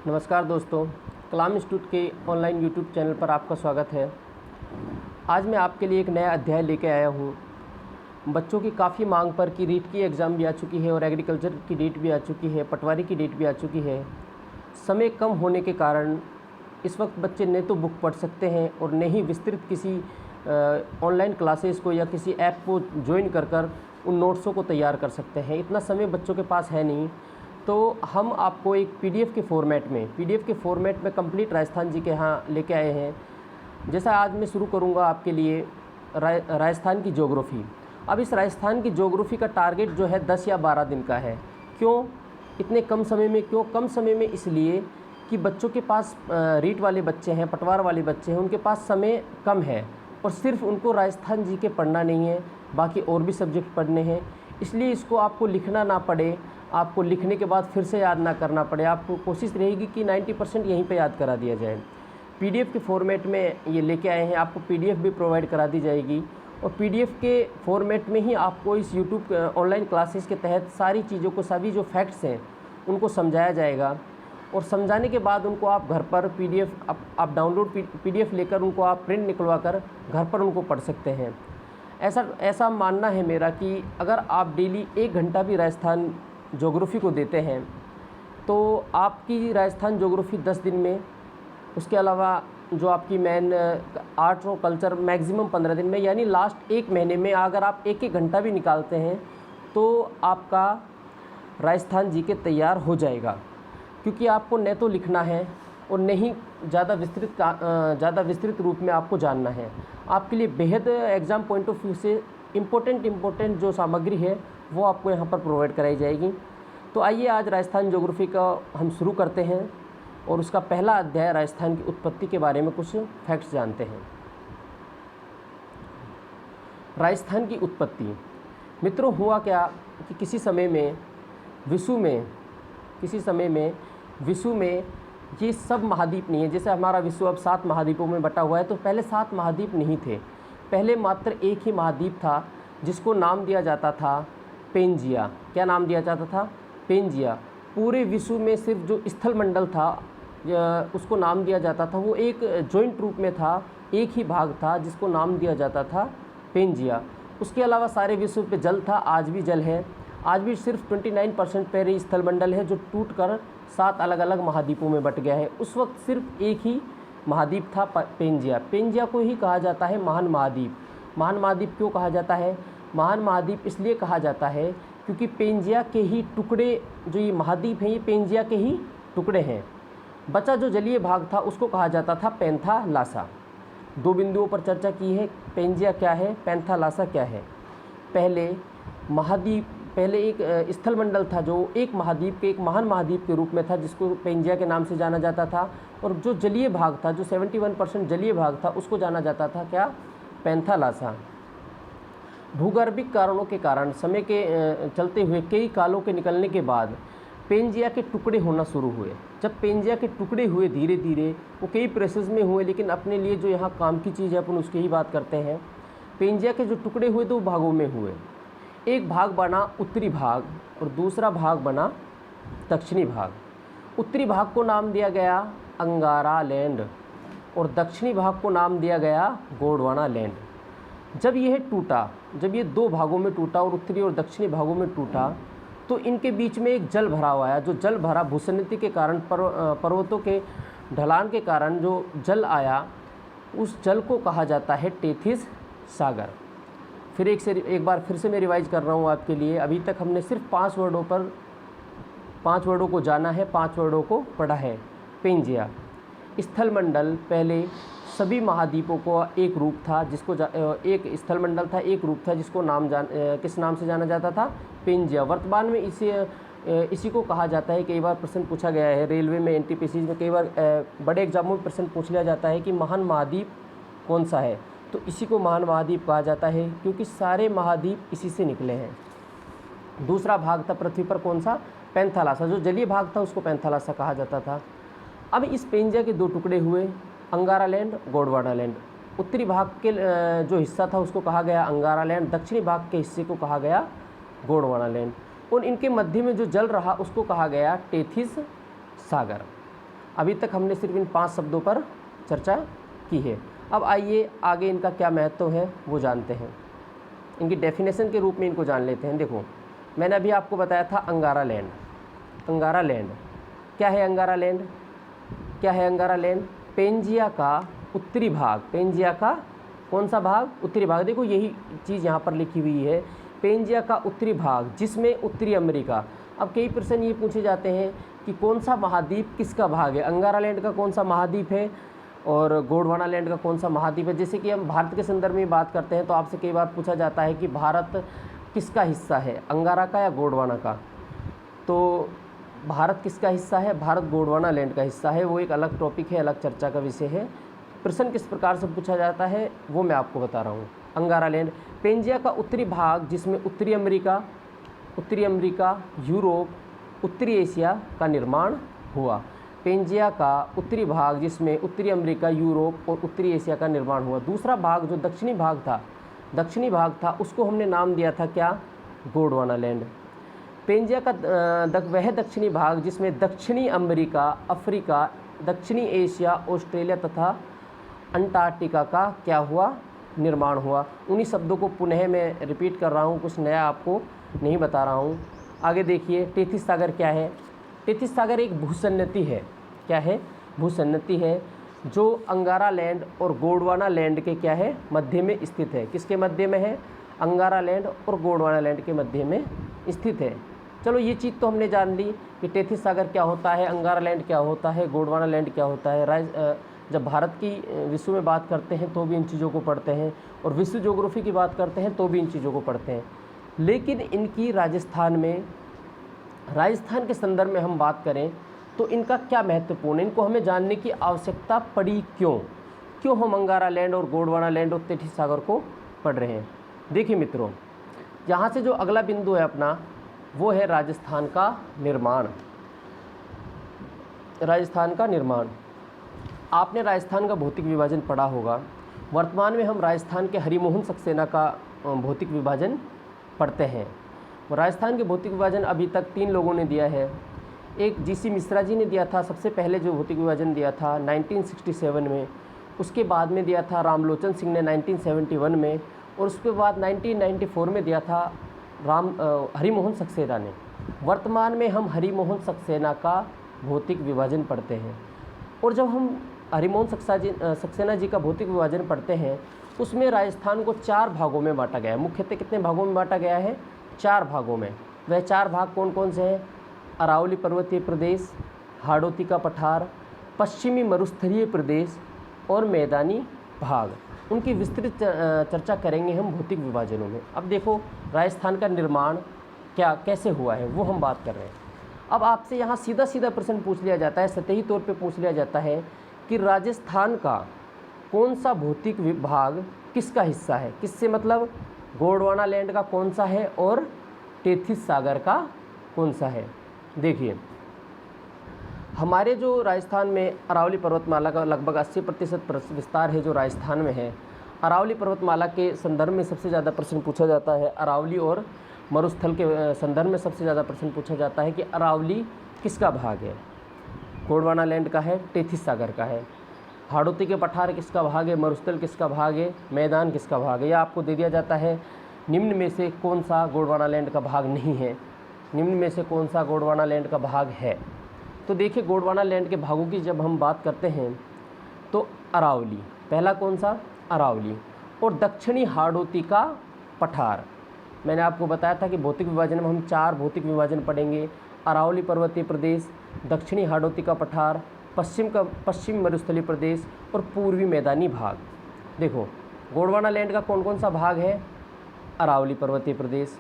नमस्कार दोस्तों, कलाम इंस्टीट्यूट के ऑनलाइन यूट्यूब चैनल पर आपका स्वागत है। आज मैं आपके लिए एक नया अध्याय लेके आया हूँ। बच्चों की काफ़ी मांग पर कि रीट की एग्ज़ाम भी आ चुकी है और एग्रीकल्चर की डेट भी आ चुकी है, पटवारी की डेट भी आ चुकी है। समय कम होने के कारण इस वक्त बच्चे न तो बुक पढ़ सकते हैं और न ही विस्तृत किसी ऑनलाइन क्लासेस को या किसी ऐप को ज्वाइन कर उन नोट्सों को तैयार कर सकते हैं। इतना समय बच्चों के पास है नहीं। तो हम आपको एक पीडीएफ के फ़ॉर्मेट में कंप्लीट राजस्थान जी के यहाँ लेके आए हैं। जैसा आज मैं शुरू करूँगा आपके लिए राजस्थान की ज्योग्राफ़ी। अब इस राजस्थान की ज्योग्राफ़ी का टारगेट जो है 10 या 12 दिन का है। क्यों इतने कम समय में? क्यों कम समय में? इसलिए कि बच्चों के पास रीट वाले बच्चे हैं, पटवार वाले बच्चे हैं, उनके पास समय कम है और सिर्फ उनको राजस्थान जी के पढ़ना नहीं है, बाकी और भी सब्जेक्ट पढ़ने हैं। इसलिए इसको आपको लिखना ना पड़े, आपको लिखने के बाद फिर से याद ना करना पड़े। आपको कोशिश रहेगी कि 90% यहीं पे याद करा दिया जाए। पीडीएफ के फॉर्मेट में ये लेके आए हैं, आपको पीडीएफ भी प्रोवाइड करा दी जाएगी और पीडीएफ के फॉर्मेट में ही आपको इस यूट्यूब ऑनलाइन क्लासेस के तहत सारी चीज़ों को, सभी जो फैक्ट्स हैं उनको समझाया जाएगा। और समझाने के बाद उनको आप घर पर पीडीएफ आप डाउनलोड पीडीएफ लेकर उनको आप प्रिंट निकलवा कर घर पर उनको पढ़ सकते हैं। ऐसा मानना है मेरा कि अगर आप डेली 1 घंटा भी राजस्थान ज्योग्राफ़ी को देते हैं तो आपकी राजस्थान ज्योग्राफ़ी 10 दिन में, उसके अलावा जो आपकी मेन आर्ट और कल्चर मैक्सिमम 15 दिन में, यानी लास्ट 1 महीने में अगर आप 1-1 घंटा भी निकालते हैं तो आपका राजस्थान जी के तैयार हो जाएगा। क्योंकि आपको न तो लिखना है और न ही ज़्यादा विस्तृत रूप में आपको जानना है। आपके लिए बेहद एग्ज़ाम पॉइंट ऑफ व्यू से इम्पोर्टेंट जो सामग्री है वो आपको यहाँ पर प्रोवाइड कराई जाएगी। तो आइए आज राजस्थान ज्योग्राफ़ी का हम शुरू करते हैं और उसका पहला अध्याय राजस्थान की उत्पत्ति के बारे में कुछ फैक्ट्स जानते हैं। राजस्थान की उत्पत्ति, मित्रों, हुआ क्या कि किसी समय में विश्व में ये सब महाद्वीप नहीं है। जैसे हमारा विश्व अब 7 महाद्वीपों में बटा हुआ है, तो पहले 7 महाद्वीप नहीं थे। पहले मात्र एक ही महाद्वीप था जिसको नाम दिया जाता था पेंजिया। क्या नाम दिया जाता था? पेंजिया। पूरे विश्व में सिर्फ जो स्थल मंडल था उसको नाम दिया जाता था, वो एक जॉइंट रूप में था, एक ही भाग था जिसको नाम दिया जाता था पेंजिया। उसके अलावा सारे विश्व पे जल था, आज भी जल है। आज भी सिर्फ 29% पैरे स्थल मंडल है जो टूटकर 7 अलग अलग महाद्वीपों में बट गया है। उस वक्त सिर्फ एक ही महाद्वीप था पेंजिया। पेंजिया को ही कहा जाता है महान महाद्वीप। महान महाद्वीप क्यों कहा जाता है? महान महाद्वीप इसलिए कहा जाता है क्योंकि पेंजिया के ही टुकड़े, जो ये महाद्वीप हैं, ये पेंजिया के ही टुकड़े हैं। बचा जो जलीय भाग था उसको कहा जाता था पैंथालासा। 2 बिंदुओं पर चर्चा की है, पेंजिया क्या है, पैंथालासा क्या है। पहले एक स्थल मंडल था जो एक महान महाद्वीप के रूप में था, जिसको पेंजिया के नाम से जाना जाता था। और जो जलीय भाग था, जो 71% जलीय भाग था, उसको जाना जाता था क्या? पैंथालासा। भूगर्भिक कारणों के कारण समय के चलते हुए कई कालों के निकलने के बाद पेंजिया के टुकड़े होना शुरू हुए। जब पेंजिया के टुकड़े हुए धीरे धीरे, वो कई प्रोसेस में हुए, लेकिन अपने लिए जो यहाँ काम की चीज़ है अपन उसकी ही बात करते हैं। पेंजिया के जो टुकड़े हुए 2 भागों में हुए। एक भाग बना उत्तरी भाग और दूसरा भाग बना दक्षिणी भाग। उत्तरी भाग को नाम दिया गया अंगारा लैंड और दक्षिणी भाग को नाम दिया गया गोंडवाना लैंड। जब यह टूटा, जब ये 2 भागों में टूटा और उत्तरी और दक्षिणी भागों में टूटा, तो इनके बीच में एक जल भराव आया। जो जल भरा भूस्खलन के कारण, पर्वतों के ढलान के कारण जो जल आया, उस जल को कहा जाता है टेथिस सागर। एक बार फिर से मैं रिवाइज कर रहा हूँ आपके लिए। अभी तक हमने सिर्फ 5 वर्डों को जाना है, 5 वर्डों को पढ़ा है। पेंजिया, स्थल मंडल, पहले सभी महाद्वीपों को एक रूप था, जिसको एक स्थल मंडल था, एक रूप था, जिसको किस नाम से जाना जाता था? पेंजिया। वर्तमान में इसी को कहा जाता है, कई बार प्रश्न पूछा गया है रेलवे में, एनटीपीसी में, कई बार बड़े एग्जामों में प्रश्न पूछ लिया जाता है कि महान महाद्वीप कौन सा है, तो इसी को महान महाद्वीप कहा जाता है, क्योंकि सारे महाद्वीप इसी से निकले हैं। दूसरा भाग था पृथ्वी पर कौन सा? पैंथालासा। जो जलीय भाग था उसको पैंथालासा कहा जाता था। अब इस पेंजिया के 2 टुकड़े हुए, अंगारा लैंड, गोंडवाना लैंड। उत्तरी भाग के जो हिस्सा था उसको कहा गया अंगारा लैंड, दक्षिणी भाग के हिस्से को कहा गया गोंडवाना लैंड। और इनके मध्य में जो जल रहा उसको कहा गया टेथिस सागर। अभी तक हमने सिर्फ इन 5 शब्दों पर चर्चा की है। अब आइए आगे इनका क्या महत्व है वो जानते हैं, इनकी डेफिनेशन के रूप में इनको जान लेते हैं। देखो, मैंने अभी आपको बताया था अंगारा लैंड। अंगारा लैंड क्या है? अंगारा लैंड क्या है? अंगारा लैंड पेंजिया का उत्तरी भाग। पेंजिया का कौन सा भाग? उत्तरी भाग। देखो यही चीज़ यहाँ पर लिखी हुई है, पेंजिया का उत्तरी भाग जिसमें उत्तरी अमेरिका। अब कई प्रश्न ये पूछे जाते हैं कि कौन सा महाद्वीप किसका भाग है? अंगारा लैंड का कौन सा महाद्वीप है और गोंडवाना लैंड का कौन सा महाद्वीप है? जैसे कि हम भारत के संदर्भ में बात करते हैं तो आपसे कई बार पूछा जाता है कि भारत किसका हिस्सा है, अंगारा का या गोंडवाना का? तो भारत किसका हिस्सा है? भारत गोंडवाना लैंड का हिस्सा है। वो एक अलग टॉपिक है, अलग चर्चा का विषय है। प्रश्न किस प्रकार से पूछा जाता है वो मैं आपको बता रहा हूँ। अंगारा लैंड पेंजिया का उत्तरी भाग जिसमें उत्तरी अमेरिका, यूरोप, उत्तरी एशिया का निर्माण हुआ। पेंजिया का उत्तरी भाग जिसमें उत्तरी अमेरिका, यूरोप और उत्तरी एशिया का निर्माण हुआ। दूसरा भाग जो दक्षिणी भाग था उसको हमने नाम दिया था क्या? गोंडवाना लैंड। पेंजिया का वह दक्षिणी भाग जिसमें दक्षिणी अमेरिका, अफ्रीका, दक्षिणी एशिया, ऑस्ट्रेलिया तथा अंटार्कटिका का क्या हुआ? निर्माण हुआ। उन्हीं शब्दों को पुनः मैं रिपीट कर रहा हूँ, कुछ नया आपको नहीं बता रहा हूँ। आगे देखिए, टेथिस सागर क्या है? टेथिस सागर एक भूसन्नति है। क्या है? भूसन्नति है जो अंगारा लैंड और गोंडवाना लैंड के क्या है? मध्य में स्थित है। किसके मध्य में है? अंगारा लैंड और गोंडवाना लैंड के मध्य में स्थित है। चलो ये चीज़ तो हमने जान ली कि टेथिस सागर क्या होता है, अंगारा लैंड क्या होता है, गोंडवाना लैंड क्या होता है। जब भारत की विश्व में बात करते हैं तो भी इन चीज़ों को पढ़ते हैं और विश्व ज्योग्राफी की बात करते हैं तो भी इन चीज़ों को पढ़ते हैं। लेकिन इनकी राजस्थान के संदर्भ में हम बात करें तो इनका क्या महत्वपूर्ण है, इनको हमें जानने की आवश्यकता पड़ी क्यों हम अंगारा लैंड और गोंडवाना लैंड और टेथिस सागर को पढ़ रहे हैं। देखिए मित्रों, यहाँ से जो अगला बिंदु है अपना वो है राजस्थान का निर्माण। राजस्थान का निर्माण, आपने राजस्थान का भौतिक विभाजन पढ़ा होगा। वर्तमान में हम राजस्थान के हरिमोहन सक्सेना का भौतिक विभाजन पढ़ते हैं। राजस्थान के भौतिक विभाजन अभी तक 3 लोगों ने दिया है। एक जीसी मिश्रा जी ने दिया था, सबसे पहले जो भौतिक विभाजन दिया था 1967 में। उसके बाद में दिया था रामलोचन सिंह ने 1971 में, और उसके बाद 1994 में दिया था हरिमोहन सक्सेना ने। वर्तमान में हम हरिमोहन सक्सेना का भौतिक विभाजन पढ़ते हैं। और जब हम हरिमोहन सक्सेना जी का भौतिक विभाजन पढ़ते हैं उसमें राजस्थान को 4 भागों में बांटा गया है। मुख्यतः कितने भागों में बांटा गया है? 4 भागों में। वह 4 भाग कौन कौन से हैं? अरावली पर्वतीय प्रदेश, हाड़ौती का पठार, पश्चिमी मरुस्थलीय प्रदेश और मैदानी भाग। उनकी विस्तृत चर्चा करेंगे हम भौतिक विभाजनों में। अब देखो राजस्थान का निर्माण कैसे हुआ है वो हम बात कर रहे हैं। अब आपसे यहाँ सीधा प्रश्न पूछ लिया जाता है, सतही तौर पे पूछ लिया जाता है कि राजस्थान का कौन सा भौतिक विभाग किसका हिस्सा है? किससे मतलब गोंडवाना लैंड का कौन सा है और टेथिस सागर का कौन सा है? देखिए, हमारे जो राजस्थान में अरावली पर्वतमाला का लगभग 80% विस्तार है जो राजस्थान में है। अरावली पर्वतमाला के संदर्भ में सबसे ज़्यादा प्रश्न पूछा जाता है। अरावली और मरुस्थल के संदर्भ में सबसे ज़्यादा प्रश्न पूछा जाता है कि अरावली किसका भाग है? गोंडवाना लैंड का है, टेथिस सागर का है। हाड़ौती के पठार किसका भाग है? मरुस्थल किसका भाग है? मैदान किसका भाग है? यह आपको दे दिया जाता है। निम्न में से कौन सा गोंडवाना लैंड का भाग नहीं है? निम्न में से कौन सा गोंडवाना लैंड का भाग है? तो देखिए, गोंडवाना लैंड के भागों की जब हम बात करते हैं तो अरावली पहला कौन सा? अरावली। और दक्षिणी हाड़ौती का पठार। मैंने आपको बताया था कि भौतिक विभाजन में हम 4 भौतिक विभाजन पढ़ेंगे। अरावली पर्वतीय प्रदेश, दक्षिणी हाड़ौती का पठार, पश्चिम मरुस्थलीय प्रदेश और पूर्वी मैदानी भाग। देखो, गोंडवाना लैंड का कौन कौन सा भाग है? अरावली पर्वतीय प्रदेश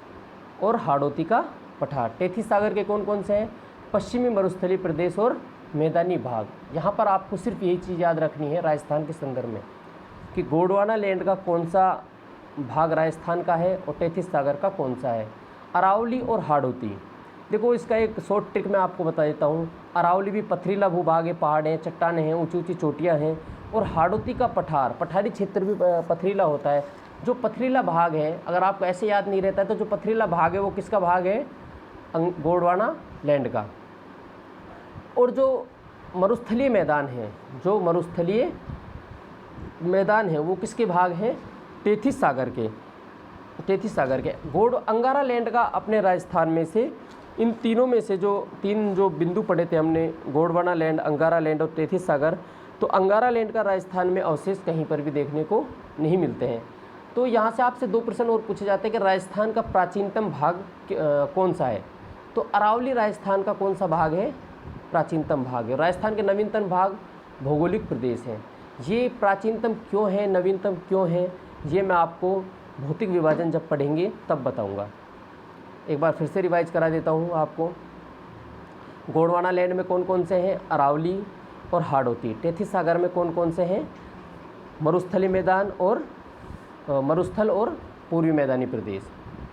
और हाड़ौती का पठार। टेथिस सागर के कौन कौन से हैं? पश्चिमी मरुस्थलीय प्रदेश और मैदानी भाग। यहाँ पर आपको सिर्फ यही चीज़ याद रखनी है राजस्थान के संदर्भ में कि गोंडवाना लैंड का कौन सा भाग राजस्थान का है और टेथिस सागर का कौन सा है। अरावली और हाड़ौती, देखो इसका एक शॉर्ट ट्रिक मैं आपको बता देता हूँ। अरावली भी पथरीला भूभाग है, पहाड़ हैं, चट्टानें हैं, ऊंची ऊंची चोटियाँ हैं। और हाड़ौती का पठारी क्षेत्र भी पथरीला होता है। जो पथरीला भाग है, अगर आपको ऐसे याद नहीं रहता है तो जो पथरीला भाग है वो किसका भाग है? गोंडवाना लैंड का। और जो मरुस्थलीय मैदान हैं, जो मरुस्थलीय मैदान है वो किसके भाग हैं? टेथिस सागर के। टेथिस सागर के अंगारा लैंड का अपने राजस्थान में से इन तीनों में से जो तीन जो बिंदु पढ़े थे हमने, गोंडवाना लैंड, अंगारा लैंड और टेथिस सागर, तो अंगारा लैंड का राजस्थान में अवशेष कहीं पर भी देखने को नहीं मिलते हैं। तो यहाँ से आपसे 2 प्रश्न और पूछे जाते हैं कि राजस्थान का प्राचीनतम भाग कौन सा है? तो अरावली राजस्थान का कौन सा भाग है? प्राचीनतम भाग है। राजस्थान के नवीनतम भाग भौगोलिक प्रदेश हैं। ये प्राचीनतम क्यों है, नवीनतम क्यों है, ये मैं आपको भौतिक विभाजन जब पढ़ेंगे तब बताऊंगा। एक बार फिर से रिवाइज करा देता हूँ आपको। गोंडवाना लैंड में कौन कौन से हैं? अरावली और हाड़ौती। टेथिस सागर में कौन कौन से हैं? मरुस्थलीय मैदान और मरुस्थल और पूर्वी मैदानी प्रदेश।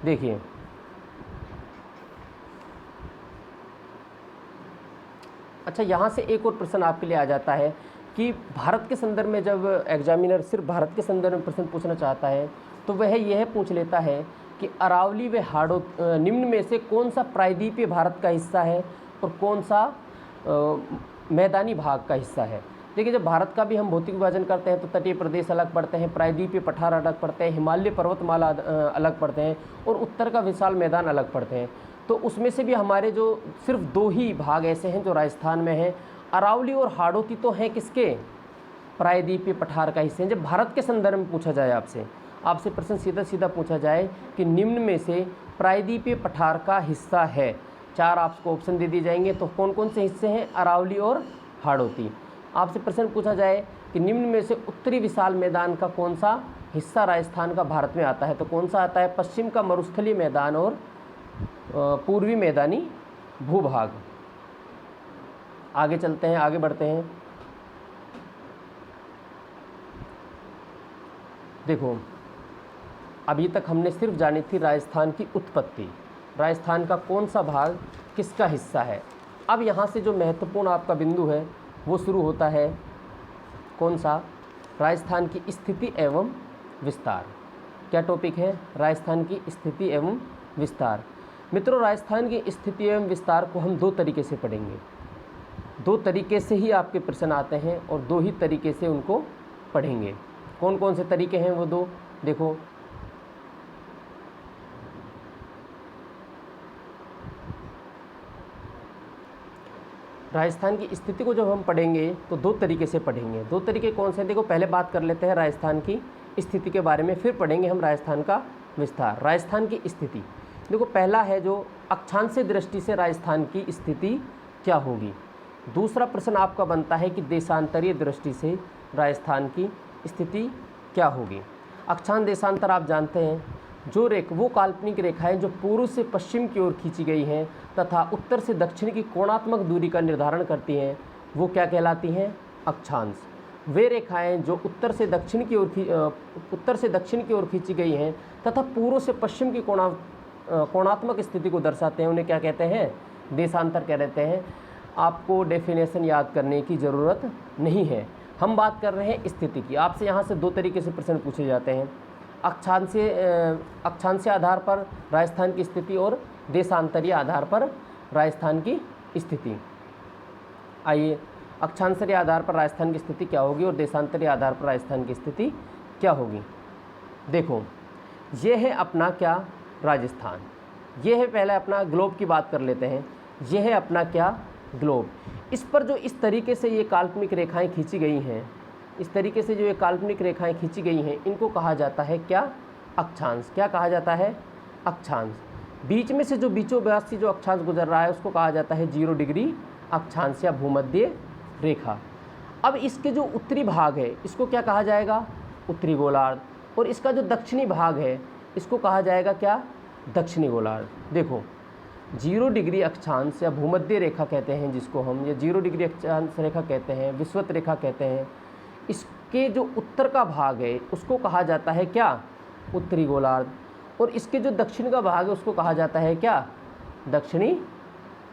देखिए, अच्छा, यहाँ से एक और प्रश्न आपके लिए आ जाता है कि भारत के संदर्भ में जब एग्जामिनर सिर्फ भारत के संदर्भ में प्रश्न पूछना चाहता है तो वह यह पूछ लेता है कि अरावली व निम्न में से कौन सा प्रायद्वीपीय भारत का हिस्सा है और कौन सा मैदानी भाग का हिस्सा है। देखिए, जब भारत का भी हम भौतिक विभाजन करते हैं तो तटीय प्रदेश अलग पड़ते हैं, प्रायद्वीपीय पठार अलग पड़ते हैं, हिमालय पर्वतमाला अलग पड़ते हैं और उत्तर का विशाल मैदान अलग पड़ते हैं। तो उसमें से भी हमारे जो सिर्फ 2 ही भाग ऐसे हैं जो राजस्थान में हैं। अरावली और हाड़ौती तो हैं किसके? प्रायद्वीपीय पठार का हिस्से हैं। जब भारत के संदर्भ में पूछा जाए आपसे प्रश्न सीधा सीधा पूछा जाए कि निम्न में से प्रायद्वीपीय पठार का हिस्सा है, 4 आपको ऑप्शन दे दिए जाएंगे, तो कौन कौन से हिस्से हैं? अरावली और हाड़ौती। आपसे प्रश्न पूछा जाए कि निम्न में से उत्तरी विशाल मैदान का कौन सा हिस्सा राजस्थान का भारत में आता है, तो कौन सा आता है? पश्चिम का मरुस्थलीय मैदान और पूर्वी मैदानी भूभाग। आगे चलते हैं, आगे बढ़ते हैं। देखो, अभी तक हमने सिर्फ जानी थी राजस्थान की उत्पत्ति, राजस्थान का कौन सा भाग किसका हिस्सा है। अब यहाँ से जो महत्वपूर्ण आपका बिंदु है वो शुरू होता है, कौन सा? राजस्थान की स्थिति एवं विस्तार। क्या टॉपिक है? राजस्थान की स्थिति एवं विस्तार। मित्रों, राजस्थान की स्थिति एवं विस्तार को हम 2 तरीके से पढ़ेंगे। 2 तरीके से ही आपके प्रश्न आते हैं और 2 ही तरीके से उनको पढ़ेंगे। कौन कौन से तरीके हैं वो 2? देखो, राजस्थान की स्थिति को जब हम पढ़ेंगे तो 2 तरीके से पढ़ेंगे। 2 तरीके कौन से हैं? देखो, पहले बात कर लेते हैं राजस्थान की स्थिति के बारे में, फिर पढ़ेंगे हम राजस्थान का विस्तार। राजस्थान की स्थिति, देखो, पहला है जो अक्षांशीय दृष्टि से राजस्थान की स्थिति क्या होगी। दूसरा प्रश्न आपका बनता है कि देशांतरीय दृष्टि से राजस्थान की स्थिति क्या होगी। अक्षांश देशांतर आप जानते हैं, जो वो काल्पनिक रेखाएं जो पूर्व से पश्चिम की ओर खींची गई हैं तथा उत्तर से दक्षिण की कोणात्मक दूरी का निर्धारण करती हैं, वो क्या कहलाती हैं? अक्षांश। वे रेखाएं जो उत्तर से दक्षिण की ओर खींची गई हैं तथा पूर्व से पश्चिम की कोणात्मक स्थिति को दर्शाते हैं, उन्हें क्या कहते हैं? देशांतर कहते हैं। आपको डेफिनेशन याद करने की ज़रूरत नहीं है, हम बात कर रहे हैं स्थिति की। आपसे यहाँ से 2 तरीके से प्रश्न पूछे जाते हैं, अक्षांशीय आधार पर राजस्थान की स्थिति और देशांतरीय आधार पर राजस्थान की स्थिति। आइए, अक्षांशीय आधार पर राजस्थान की स्थिति क्या होगी और देशांतरीय आधार पर राजस्थान की स्थिति क्या होगी। देखो, ये है अपना क्या? राजस्थान। ये है पहले अपना ग्लोब की बात कर लेते हैं। ये है अपना क्या? ग्लोब। इस पर जो इस तरीके से ये काल्पनिक रेखाएं खींची गई हैं, इस तरीके से जो ये काल्पनिक रेखाएं खींची गई हैं, इनको कहा जाता है क्या? अक्षांश। क्या कहा जाता है? अक्षांश। बीच में से जो बीचों बीच जो अक्षांश गुजर रहा है उसको कहा जाता है 0 डिग्री अक्षांश या भूमध्य रेखा। अब इसके जो उत्तरी भाग है इसको क्या कहा जाएगा? उत्तरी गोलार्ध। और इसका जो दक्षिणी भाग है इसको कहा जाएगा क्या? दक्षिणी गोलार्ध। देखो, 0 डिग्री अक्षांश या भूमध्य रेखा कहते हैं जिसको हम, या 0 डिग्री अक्षांश रेखा कहते हैं, विषुवत रेखा कहते हैं। इसके जो उत्तर का भाग है उसको कहा जाता है क्या? उत्तरी गोलार्ध। और इसके जो दक्षिण का भाग है उसको कहा जाता है क्या? दक्षिणी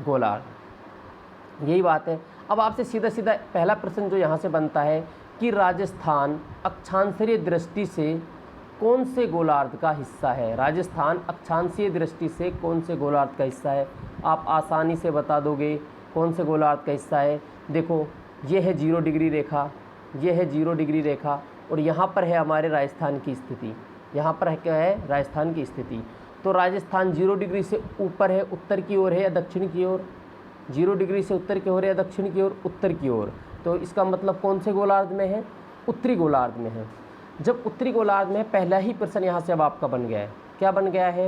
गोलार्ध। यही बात है। अब आपसे सीधा सीधा पहला प्रश्न जो यहाँ से बनता है कि राजस्थान अक्षांशीय दृष्टि से कौन से गोलार्ध का हिस्सा है? राजस्थान अक्षांशीय दृष्टि से कौन से गोलार्ध का हिस्सा है? आप आसानी से बता दोगे कौन से गोलार्ध का हिस्सा है? देखो ये है 0 डिग्री रेखा, ये है 0 डिग्री रेखा, और यहाँ पर है हमारे राजस्थान की स्थिति। यहाँ पर है क्या है? राजस्थान की स्थिति। तो राजस्थान 0 डिग्री से ऊपर है, उत्तर की ओर है या दक्षिण की ओर? 0 डिग्री से उत्तर की ओर या दक्षिण की ओर? उत्तर की ओर। तो इसका मतलब कौन से गोलार्ध में है? उत्तरी गोलार्ध में है। जब उत्तरी गोलार्ध में, पहला ही प्रश्न यहाँ से अब आपका बन गया है। क्या बन गया है?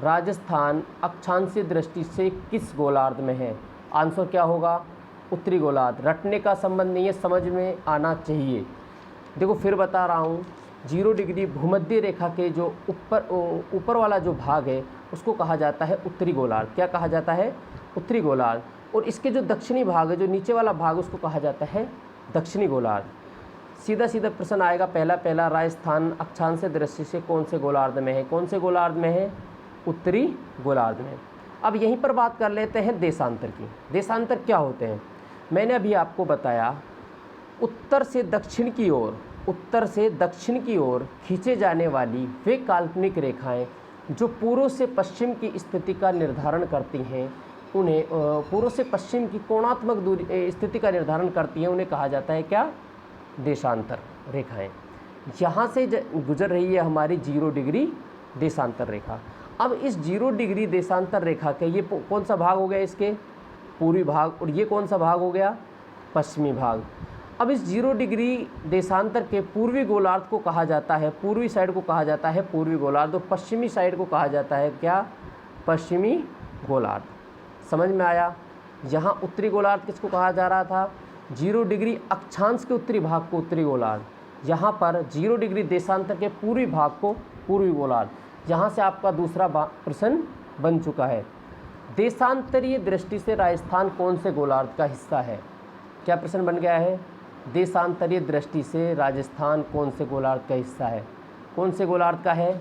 राजस्थान अक्षांशीय दृष्टि से किस गोलार्ध में है? आंसर क्या होगा? उत्तरी गोलार्ध। रटने का संबंध नहीं है, समझ में आना चाहिए। देखो फिर बता रहा हूँ, 0 डिग्री भूमध्य रेखा के जो ऊपर वाला जो भाग है उसको कहा जाता है उत्तरी गोलार्ध। क्या कहा जाता है? उत्तरी गोलार्ध। और इसके जो दक्षिणी भाग है, जो नीचे वाला भाग, उसको कहा जाता है दक्षिणी गोलार्ध। सीधा सीधा प्रश्न आएगा पहला, राजस्थान अक्षांशीय दृष्टि से कौन से गोलार्ध में है? कौन से गोलार्ध में है? उत्तरी गोलार्ध में। अब यहीं पर बात कर लेते हैं देशांतर की। देशांतर क्या होते हैं? मैंने अभी आपको बताया, उत्तर से दक्षिण की ओर, उत्तर से दक्षिण की ओर खींचे जाने वाली वे काल्पनिक रेखाएं जो पूर्व से पश्चिम की स्थिति का निर्धारण करती हैं, उन्हें पूर्व से पश्चिम की कोणात्मक दूरी स्थिति का निर्धारण करती हैं, उन्हें कहा जाता है क्या? देशांतर रेखाएं। यहाँ से गुजर रही है हमारी 0 डिग्री देशांतर रेखा। अब इस 0 डिग्री देशांतर रेखा के ये कौन सा भाग हो गया? इसके पूर्वी भाग। और ये कौन सा भाग हो गया? पश्चिमी भाग। अब इस 0 डिग्री देशांतर के पूर्वी गोलार्ध को कहा जाता है, पूर्वी साइड को कहा जाता है पूर्वी गोलार्ध, और पश्चिमी साइड को कहा जाता है क्या? पश्चिमी गोलार्ध। समझ में आया? यहाँ उत्तरी गोलार्ध किसको कहा जा रहा था? 0 डिग्री अक्षांश के उत्तरी भाग को उत्तरी गोलार्ध। यहाँ पर 0 डिग्री देशांतर के पूर्वी भाग को पूर्वी गोलार्ध। यहाँ से आपका दूसरा प्रश्न बन चुका है। देशांतरीय दृष्टि से राजस्थान कौन से गोलार्ध का हिस्सा है? क्या प्रश्न बन गया है? देशांतरीय दृष्टि से राजस्थान कौन से गोलार्ध का हिस्सा है? कौन से गोलार्ध का है?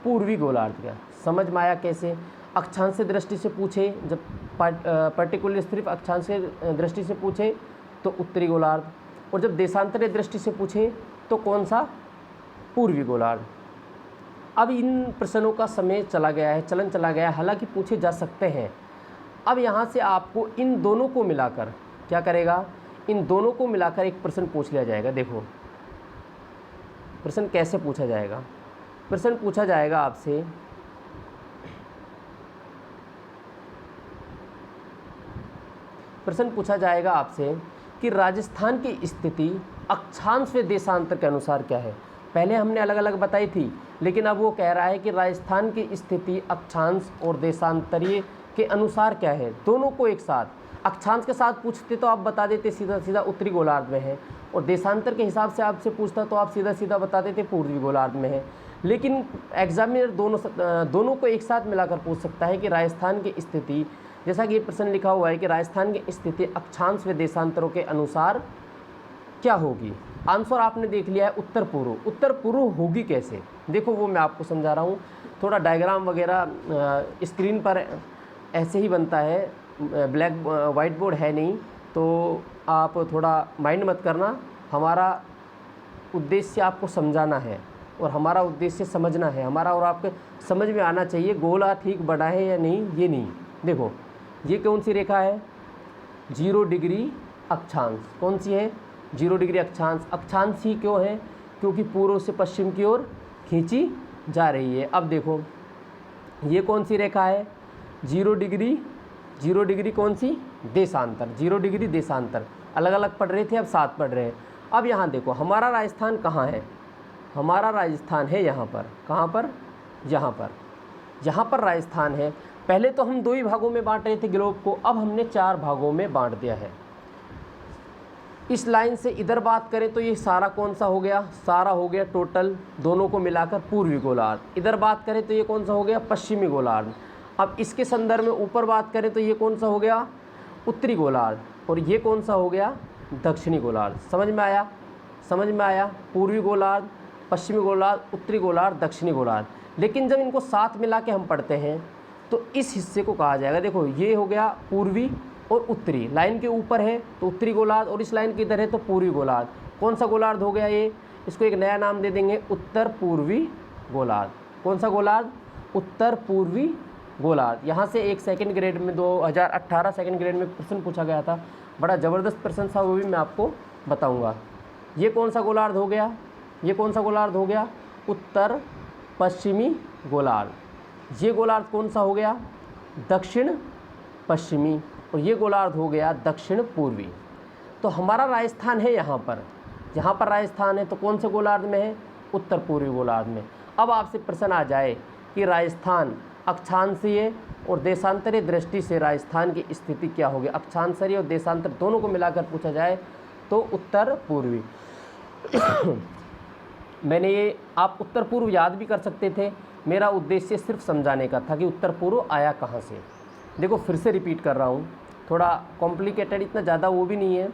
पूर्वी गोलार्ध का। समझ में आया कैसे? अक्षांशीय दृष्टि से पूछे, जब पर्टिकुलर सिर्फ अक्षांशीय दृष्टि से पूछे तो उत्तरी गोलार्ध, और जब देशांतरीय दृष्टि से पूछे तो कौन सा? पूर्वी गोलार्ध। अब इन प्रश्नों का समय चला गया है, चलन चला गया है, हालांकि पूछे जा सकते हैं। अब यहाँ से आपको इन दोनों को मिलाकर क्या करेगा? इन दोनों को मिलाकर एक प्रश्न पूछ लिया जाएगा। देखो प्रश्न कैसे पूछा जाएगा? प्रश्न पूछा जाएगा आपसे, प्रश्न पूछा जाएगा आपसे कि राजस्थान की स्थिति अक्षांश व देशांतर के अनुसार क्या है? पहले हमने अलग अलग बताई थी, लेकिन अब वो कह रहा है कि राजस्थान की स्थिति अक्षांश और देशांतरीय के अनुसार क्या है? दोनों को एक साथ। अक्षांश के साथ पूछते तो आप बता देते सीधा सीधा उत्तरी गोलार्ध में है, और देशांतर के हिसाब से आपसे पूछता तो आप सीधा सीधा बता देते पूर्वी गोलार्ध में है। लेकिन एग्जामिनर दोनों को एक साथ मिलाकर पूछ सकता है कि राजस्थान की स्थिति, जैसा कि ये प्रश्न लिखा हुआ है कि राजस्थान की स्थिति अक्षांश व देशांतरों के अनुसार क्या होगी? आंसर आपने देख लिया है उत्तर पूर्व। उत्तर पूर्व होगी कैसे? देखो वो मैं आपको समझा रहा हूँ। थोड़ा डायग्राम वगैरह स्क्रीन पर ऐसे ही बनता है, वाइट बोर्ड है नहीं, तो आप थोड़ा माइंड मत करना। हमारा उद्देश्य आपको समझाना है और हमारा उद्देश्य समझना है। हमारा और आपके समझ में आना चाहिए गोला ठीक बड़ा है या नहीं, ये नहीं। देखो ये कौन सी रेखा है? 0 डिग्री अक्षांश। कौन सी है? 0 डिग्री अक्षांश। अक्षांश ही क्यों है? क्योंकि पूर्व से पश्चिम की ओर खींची जा रही है। अब देखो ये कौन सी रेखा है? 0 डिग्री। 0 डिग्री कौन सी? देशांतर। 0 डिग्री देशांतर। अलग अलग पढ़ रहे थे, अब साथ पढ़ रहे हैं। अब यहाँ देखो हमारा राजस्थान कहाँ है? हमारा राजस्थान है यहाँ पर। कहाँ पर? यहाँ पर। यहाँ पर राजस्थान है। पहले तो हम 2 ही भागों में बांट रहे थे ग्लोब को, अब हमने 4 भागों में बांट दिया है। इस लाइन से इधर बात करें तो ये सारा कौन सा हो गया? सारा हो गया टोटल दोनों को मिलाकर पूर्वी गोलार्ध। इधर बात करें तो ये कौन सा हो गया? पश्चिमी गोलार्ध। अब इसके संदर्भ में ऊपर बात करें तो ये कौन सा हो गया? उत्तरी गोलार्ध। और ये कौन सा हो गया? दक्षिणी गोलार्ध। समझ में आया? समझ में आया? पूर्वी गोलार्ध, पश्चिमी गोलार्ध, उत्तरी गोलार्ध, दक्षिणी गोलार्ध। लेकिन जब इनको साथ मिला के हम पढ़ते हैं तो इस हिस्से को कहा जाएगा, देखो ये हो गया पूर्वी और उत्तरी, लाइन के ऊपर है तो उत्तरी गोलार्ध, और इस लाइन के इधर है तो पूर्वी गोलार्ध। कौन सा गोलार्ध हो गया ये? इसको एक नया नाम दे देंगे, उत्तर पूर्वी गोलार्ध। कौन सा गोलार्ध? उत्तर पूर्वी गोलार्ध। यहाँ से एक सेकंड ग्रेड में 2018 सेकंड ग्रेड में प्रश्न पूछा गया था, बड़ा ज़बरदस्त प्रश्न था, वो भी मैं आपको बताऊँगा। ये कौन सा गोलार्ध हो गया, ये कौन सा गोलार्ध हो गया, उत्तर पश्चिमी गोलार्ध। ये गोलार्ध कौन सा हो गया, दक्षिण पश्चिमी, और ये गोलार्ध हो गया दक्षिण पूर्वी। तो हमारा राजस्थान है यहाँ पर राजस्थान है, तो कौन से गोलार्ध में है, उत्तर पूर्वी गोलार्ध में। अब आपसे प्रश्न आ जाए कि राजस्थान अक्षांशीय और देशांतरीय दृष्टि से राजस्थान की स्थिति क्या होगी, अक्षांशरीय और देशांतर दोनों को मिलाकर पूछा जाए तो उत्तर पूर्वी। मैंने ये, आप उत्तर पूर्व याद भी कर सकते थे, मेरा उद्देश्य सिर्फ समझाने का था कि उत्तर पूर्व आया कहाँ से। देखो फिर से रिपीट कर रहा हूँ, थोड़ा कॉम्प्लिकेटेड, इतना ज़्यादा वो भी नहीं है,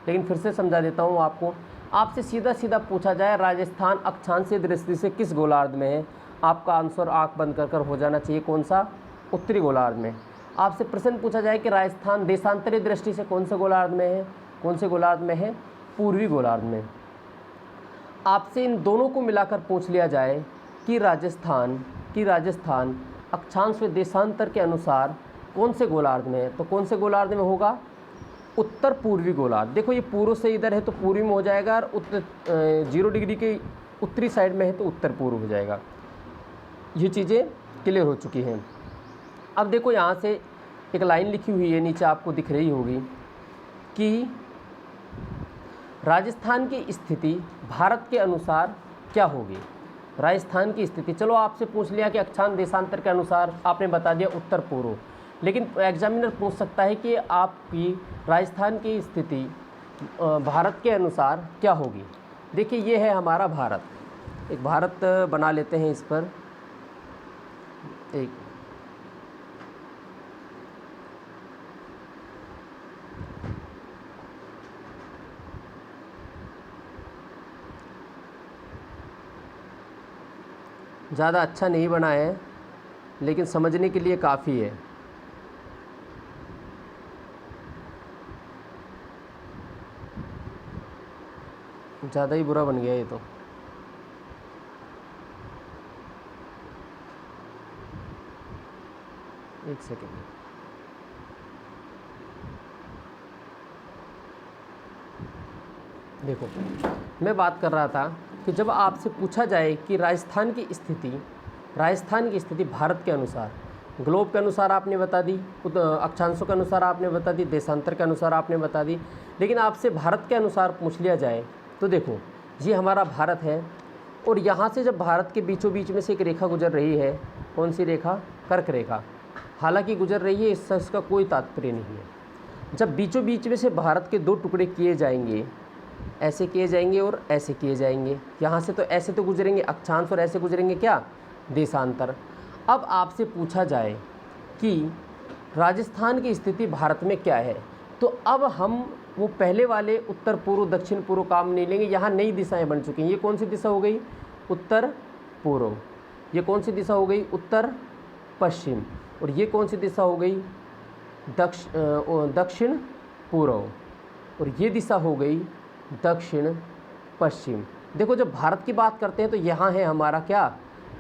लेकिन फिर से समझा देता हूँ आपको। आपसे सीधा सीधा पूछा जाए राजस्थान अक्षांशीय दृष्टि से किस गोलार्ध में है, आपका आंसर आँख बंद कर हो जाना चाहिए, कौन सा, उत्तरी गोलार्ध में। आपसे प्रश्न पूछा जाए कि राजस्थान देशांतरीय दृष्टि से कौन से गोलार्ध में है, कौन से गोलार्ध में है, पूर्वी गोलार्ध में। आपसे इन दोनों को मिलाकर पूछ लिया जाए कि राजस्थान अक्षांश व देशांतर के अनुसार कौन से गोलार्ध में है, तो कौन से गोलार्ध में होगा, उत्तर पूर्वी गोलार्ध। देखो ये पूर्व से इधर है तो पूर्वी में हो जाएगा, और उत्तर 0 डिग्री के उत्तरी साइड में है तो उत्तर पूर्व हो जाएगा। ये चीज़ें क्लियर हो चुकी हैं। अब देखो यहाँ से एक लाइन लिखी हुई है, नीचे आपको दिख रही होगी कि राजस्थान की स्थिति भारत के अनुसार क्या होगी, राजस्थान की स्थिति। चलो आपसे पूछ लिया कि अक्षांश देशांतर के अनुसार, आपने बता दिया उत्तर पूर्व, लेकिन एग्जामिनर पूछ सकता है कि आपकी राजस्थान की स्थिति भारत के अनुसार क्या होगी। देखिए ये है हमारा भारत, एक भारत बना लेते हैं इस पर, एक ज़्यादा अच्छा नहीं बना है, लेकिन समझने के लिए काफ़ी है। ज़्यादा ही बुरा बन गया ये तो। एक सेकेंड, देखो मैं बात कर रहा था कि जब आपसे पूछा जाए कि राजस्थान की स्थिति भारत के अनुसार, ग्लोब के अनुसार आपने बता दी, अक्षांशों के अनुसार आपने बता दी, देशांतर के अनुसार आपने बता दी, लेकिन आपसे भारत के अनुसार पूछ लिया जाए तो देखो ये हमारा भारत है, और यहाँ से जब भारत के बीचों बीच में से एक रेखा गुजर रही है, कौन सी रेखा, कर्क रेखा, हालांकि गुजर रही है, इसका कोई तात्पर्य नहीं है। जब बीचों बीच में से भारत के दो टुकड़े किए जाएंगे, ऐसे किए जाएंगे और ऐसे किए जाएंगे, यहाँ से तो ऐसे तो गुजरेंगे अक्षांश, और ऐसे गुजरेंगे क्या, देशांतर। अब आपसे पूछा जाए कि राजस्थान की स्थिति भारत में क्या है, तो अब हम वो पहले वाले उत्तर पूर्व दक्षिण पूर्व काम नहीं लेंगे, यहाँ नई दिशाएं बन चुकी हैं। ये कौन सी दिशा हो गई, उत्तर पूर्व, ये कौन सी दिशा हो गई, उत्तर पश्चिम, और ये कौन सी दिशा हो गई, दक्षिण पूर्व, और ये दिशा हो गई दक्षिण पश्चिम। देखो जब भारत की बात करते हैं तो यहाँ है हमारा क्या,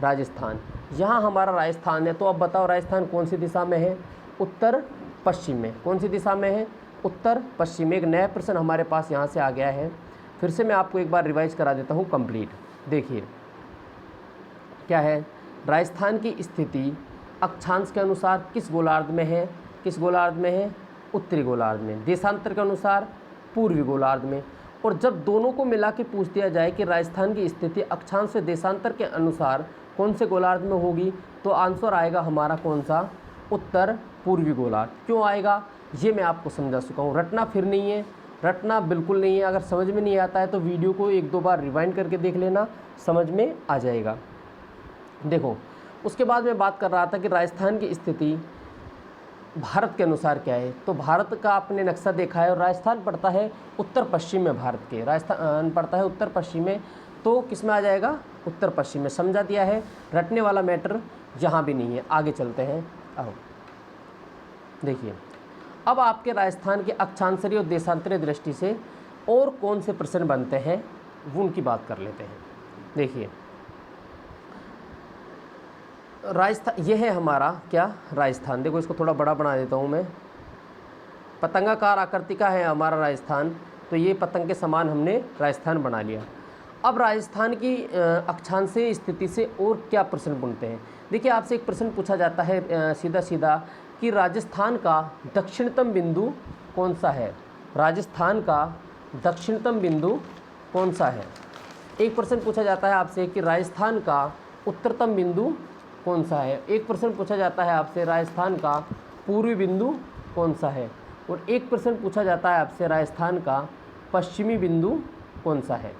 राजस्थान, यहाँ हमारा राजस्थान है। तो अब बताओ राजस्थान कौन सी दिशा में है, उत्तर पश्चिम में, कौन सी दिशा में है, उत्तर पश्चिम में। एक नया प्रश्न हमारे पास यहाँ से आ गया है, फिर से मैं आपको एक बार रिवाइज करा देता हूँ कंप्लीट। देखिए क्या है, राजस्थान की स्थिति अक्षांश के अनुसार किस गोलार्ध में है, किस गोलार्ध में है, उत्तरी गोलार्ध में, देशांतर के अनुसार पूर्वी गोलार्ध में। और जब दोनों को मिला के पूछ दिया जाए कि राजस्थान की स्थिति अक्षांश से देशांतर के अनुसार कौन से गोलार्ध में होगी, तो आंसर आएगा हमारा कौन सा, उत्तर पूर्वी गोलार्ध। क्यों आएगा ये मैं आपको समझा चुका हूँ, रटना फिर नहीं है, रटना बिल्कुल नहीं है। अगर समझ में नहीं आता है तो वीडियो को 1-2 बार रिवाइंड करके देख लेना, समझ में आ जाएगा। देखो उसके बाद मैं बात कर रहा था कि राजस्थान की स्थिति भारत के अनुसार क्या है। तो भारत का आपने नक्शा देखा है, और राजस्थान पड़ता है उत्तर पश्चिम में, भारत के राजस्थान पड़ता है उत्तर पश्चिम में, तो किस में आ जाएगा, उत्तर पश्चिम में। समझा दिया है, रटने वाला मैटर यहाँ भी नहीं है। आगे चलते हैं, आओ देखिए अब आपके राजस्थान के अक्षांशरीय और देशांतरीय दृष्टि से और कौन से प्रश्न बनते हैं वो उनकी बात कर लेते हैं। देखिए राजस्थान ये है हमारा क्या, राजस्थान। देखो इसको थोड़ा बड़ा बना देता हूँ मैं। पतंगाकार आकृति का है हमारा राजस्थान, तो ये पतंग के समान हमने राजस्थान बना लिया। अब राजस्थान की अक्षांशीय स्थिति से और क्या प्रश्न बनते हैं। देखिए आपसे एक प्रश्न पूछा जाता है सीधा सीधा कि राजस्थान का दक्षिणतम बिंदु कौन सा है। राजस्थान का दक्षिणतम बिंदु कौन सा है। एक प्रश्न पूछा जाता है आपसे कि राजस्थान का उत्तरतम बिंदु कौन सा है। एक प्रश्न पूछा जाता है आपसे राजस्थान का पूर्वी बिंदु कौन सा है। और एक प्रश्न पूछा जाता है आपसे राजस्थान का पश्चिमी बिंदु कौन सा है।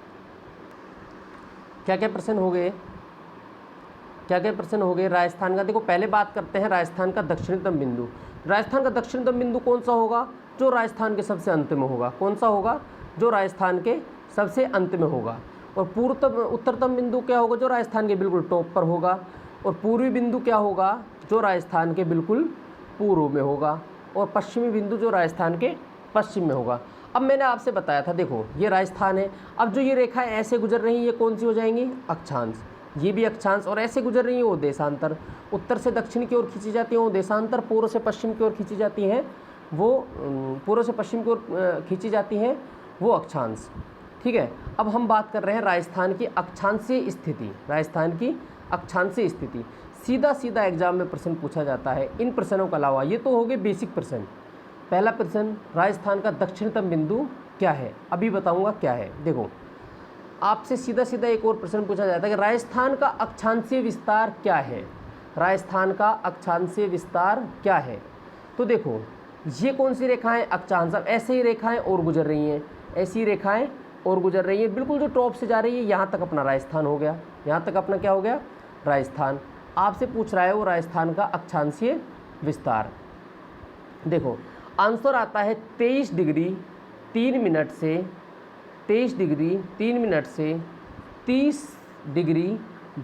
क्या क्या प्रश्न हो गए, क्या क्या प्रश्न हो गए राजस्थान का। देखो पहले बात करते हैं राजस्थान का दक्षिणतम बिंदु। राजस्थान का दक्षिणतम बिंदु कौन सा होगा, जो राजस्थान के सबसे अंत में होगा। कौन सा होगा, जो राजस्थान के सबसे अंत में होगा। और पूर्वतम उत्तरतम बिंदु क्या होगा, जो राजस्थान के बिल्कुल टॉप पर होगा। और पूर्वी बिंदु क्या होगा, जो राजस्थान के बिल्कुल पूर्व में होगा। और पश्चिमी बिंदु जो राजस्थान के पश्चिम में होगा। अब मैंने आपसे बताया था, देखो ये राजस्थान है। अब जो ये रेखाएं ऐसे गुजर रही हैं, ये कौन सी हो जाएंगी, अक्षांश। ये भी अक्षांश। और ऐसे गुजर रही है वो देशांतर। उत्तर से दक्षिण की ओर खींची जाती है वो देशांतर, पूर्व से पश्चिम की ओर खींची जाती हैं वो पूर्व से पश्चिम की ओर खींची जाती हैं वो अक्षांश। ठीक है। अब हम बात कर रहे हैं राजस्थान की अक्षांशीय स्थिति। राजस्थान की अक्षांशीय स्थिति सीधा सीधा एग्जाम में प्रश्न पूछा जाता है। इन प्रश्नों के अलावा ये तो हो गए बेसिक प्रश्न। पहला प्रश्न, राजस्थान का दक्षिणतम बिंदु क्या है, अभी बताऊंगा क्या है। देखो आपसे सीधा सीधा एक और प्रश्न पूछा जाता है कि राजस्थान का अक्षांशीय विस्तार क्या है। राजस्थान का अक्षांशीय विस्तार क्या है। तो देखो ये कौन सी रेखाएं, अक्षांश। अब ऐसे ही रेखाएं और गुजर रही हैं, ऐसी रेखाएं और गुजर रही हैं, बिल्कुल जो टॉप से जा रही है यहाँ तक अपना राजस्थान हो गया। यहाँ तक अपना क्या हो गया, राजस्थान। आपसे पूछ रहा है वो राजस्थान का अक्षांशीय विस्तार। देखो आंसर आता है 23 डिग्री 3 मिनट से 23 डिग्री 3 मिनट से 30 डिग्री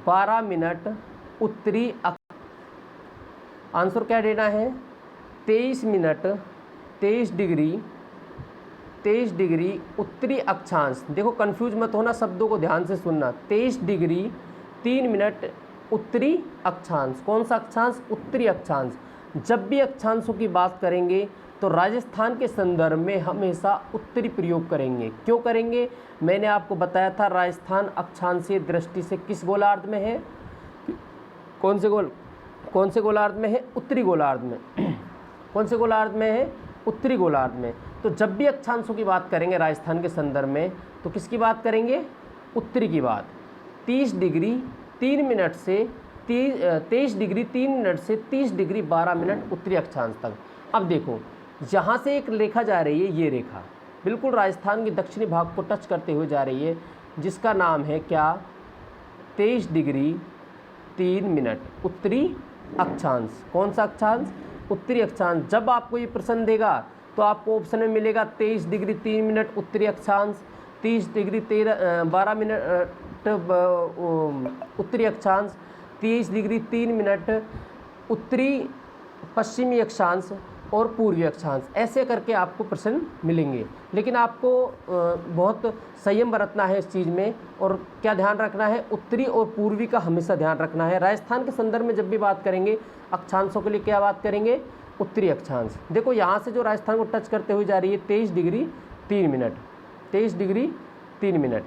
12 मिनट उत्तरी आंसर क्या देना है, 23 मिनट 23 डिग्री उत्तरी अक्षांश। देखो कंफ्यूज मत होना, शब्दों को ध्यान से सुनना। 23 डिग्री 3 मिनट उत्तरी अक्षांश। कौन सा अक्षांश, उत्तरी अक्षांश। जब भी अक्षांशों की बात करेंगे तो राजस्थान के संदर्भ में हमेशा उत्तरी प्रयोग करेंगे। क्यों करेंगे, मैंने आपको बताया था राजस्थान अक्षांशीय दृष्टि से किस गोलार्ध में है, कौन से गोलार्ध में है, उत्तरी गोलार्ध में। कौन से गोलार्ध में है, उत्तरी गोलार्ध में। तो जब भी अक्षांशों की बात करेंगे राजस्थान के संदर्भ में तो किसकी बात करेंगे, उत्तरी की बात। 23 डिग्री 3 मिनट से 23 डिग्री 3 मिनट से 30 डिग्री 12 मिनट उत्तरी अक्षांश तक। अब देखो यहाँ से एक रेखा जा रही है, ये रेखा बिल्कुल राजस्थान के दक्षिणी भाग को टच करते हुए जा रही है, जिसका नाम है क्या, 23 डिग्री 3 मिनट उत्तरी अक्षांश। कौन सा अक्षांश, उत्तरी अक्षांश। जब आपको ये प्रश्न देगा तो आपको ऑप्शन में मिलेगा 23 डिग्री 3 मिनट उत्तरी अक्षांश, 30 डिग्री 12 मिनट उत्तरी अक्षांश, 30 डिग्री 3 मिनट उत्तरी पश्चिमी अक्षांश और पूर्वी अक्षांश। ऐसे करके आपको प्रश्न मिलेंगे। लेकिन आपको बहुत संयम बरतना है इस चीज़ में, और क्या ध्यान रखना है, उत्तरी और पूर्वी का हमेशा ध्यान रखना है। राजस्थान के संदर्भ में जब भी बात करेंगे अक्षांशों के लिए क्या बात करेंगे, उत्तरी अक्षांश। देखो यहाँ से जो राजस्थान को टच करते हुए जा रही है 23 डिग्री 3 मिनट, 23 डिग्री 3 मिनट।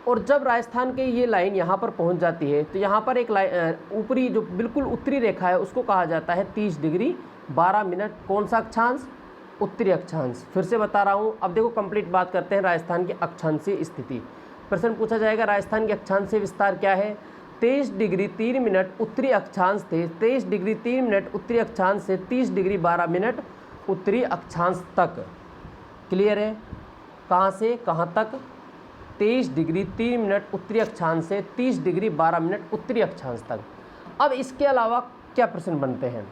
और जब राजस्थान के ये लाइन यहाँ पर पहुँच जाती है तो यहाँ पर एक लाइन ऊपरी जो बिल्कुल उत्तरी रेखा है उसको कहा जाता है 30 डिग्री 12 मिनट। कौन सा अक्षांश, उत्तरी अक्षांश। फिर से बता रहा हूँ। अब देखो कंप्लीट बात करते हैं राजस्थान की अक्षांशीय स्थिति। प्रश्न पूछा जाएगा राजस्थान के अक्षांशीय विस्तार क्या है। 23 डिग्री 3 मिनट उत्तरी अक्षांश थे, 23 डिग्री 3 मिनट उत्तरी अक्षांश से 30 डिग्री 12 मिनट उत्तरी अक्षांश तक। क्लियर है, कहाँ से कहाँ तक, 23 डिग्री 3 मिनट उत्तरी अक्षांश से 30 डिग्री 12 मिनट उत्तरी अक्षांश तक। अब इसके अलावा क्या प्रश्न बनते हैं,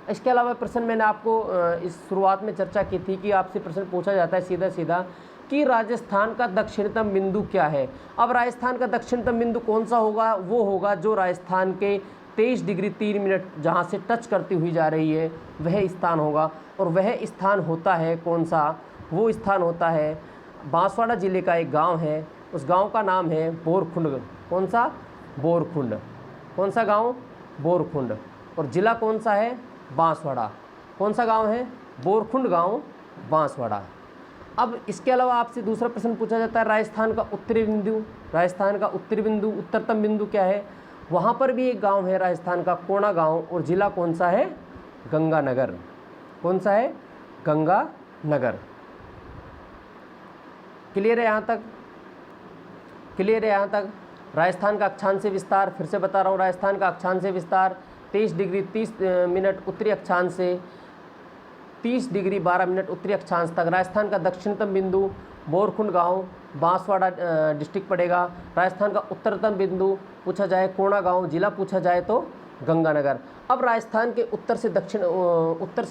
इसके अलावा प्रश्न मैंने आपको इस शुरुआत में चर्चा की थी कि आपसे प्रश्न पूछा जाता है सीधा सीधा कि राजस्थान का दक्षिणतम बिंदु क्या है। अब राजस्थान का दक्षिणतम बिंदु कौन सा होगा, वो होगा जो राजस्थान के 23 डिग्री 3 मिनट जहाँ से टच करती हुई जा रही है वह स्थान होगा। और वह स्थान होता है कौन सा, वो स्थान होता है बांसवाड़ा ज़िले का एक गांव है, उस गांव का नाम है बोरखुंड। कौन सा, बोरखुंड। कौन सा गांव? बोरखुंड। और ज़िला कौन सा है? बांसवाड़ा। कौन सा गांव है? बोरखुंड गांव, बांसवाड़ा। अब इसके अलावा आपसे दूसरा प्रश्न पूछा जाता है राजस्थान का उत्तरी बिंदु। राजस्थान का उत्तरी बिंदु, उत्तरतम बिंदु क्या है? वहाँ पर भी एक गांव है राजस्थान का, कोणा गांव, और ज़िला कौन सा है? गंगानगर। कौन सा है? गंगानगर। क्लियर है यहाँ तक? क्लियर है यहाँ तक? राजस्थान का अक्षांश विस्तार, फिर से बता रहा हूँ, राजस्थान का अक्षांश विस्तार 23 डिग्री 30 मिनट उत्तरी अक्षांश से 30 डिग्री 12 मिनट उत्तरी अक्षांश तक। राजस्थान का दक्षिणतम बिंदु बोरखुंड गांव, बांसवाड़ा डिस्ट्रिक्ट पड़ेगा। राजस्थान का उत्तरतम बिंदु पूछा जाए कोणा गांव, जिला पूछा जाए तो गंगानगर। अब राजस्थान के उत्तर से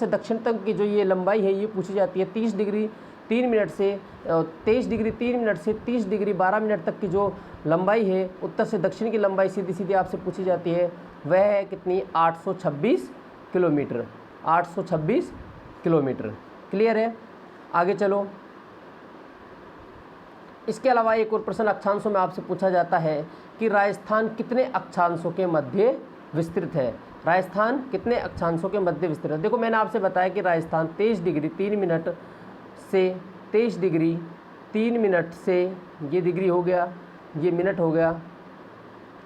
दक्षिण तक की जो ये लंबाई है ये पूछी जाती है 30 डिग्री 3 मिनट से 23 डिग्री 3 मिनट से 30 डिग्री 12 मिनट तक की जो लंबाई है उत्तर से दक्षिण की लंबाई सीधी सीधी आपसे पूछी जाती है, वह है कितनी? 826 किलोमीटर। 826 किलोमीटर। क्लियर है? आगे चलो। इसके अलावा एक और प्रश्न अक्षांशों में आपसे पूछा जाता है कि राजस्थान कितने अक्षांशों के मध्य विस्तृत है? राजस्थान कितने अक्षांशों के मध्य विस्तृत है? देखो मैंने आपसे बताया कि राजस्थान 23 डिग्री 3 मिनट से 23 डिग्री 3 मिनट से, ये डिग्री हो गया, ये मिनट हो गया,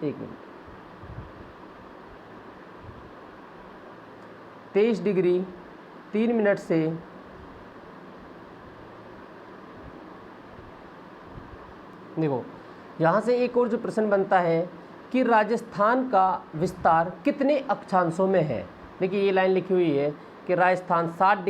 एक मिनट, 23 डिग्री 3 मिनट से देखो यहाँ से एक और जो प्रश्न बनता है कि राजस्थान का विस्तार कितने अक्षांशों में है। देखिए ये लाइन लिखी हुई है कि राजस्थान 60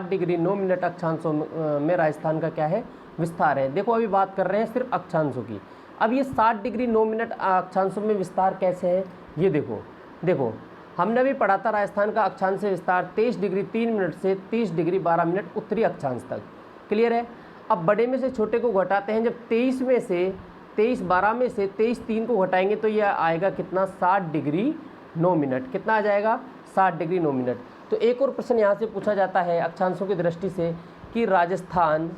डिग्री 9 मिनट अक्षांशों में राजस्थान का क्या है? विस्तार है। देखो अभी बात कर रहे हैं सिर्फ अक्षांशों की। अब ये 60 डिग्री 9 मिनट अक्षांशों में विस्तार कैसे है ये देखो हमने भी पढ़ा था राजस्थान का अक्षांश विस्तार 23 डिग्री 3 मिनट से 30 डिग्री 12 मिनट उत्तरी अक्षांश तक। क्लियर है? अब बड़े में से छोटे को घटाते हैं, जब 23 में से 12 में से 23 3 को घटाएंगे तो यह आएगा कितना? 60 डिग्री 9 मिनट। कितना आ जाएगा? 60 डिग्री 9 मिनट। तो एक और प्रश्न यहाँ से पूछा जाता है अक्षांशों की दृष्टि से कि राजस्थान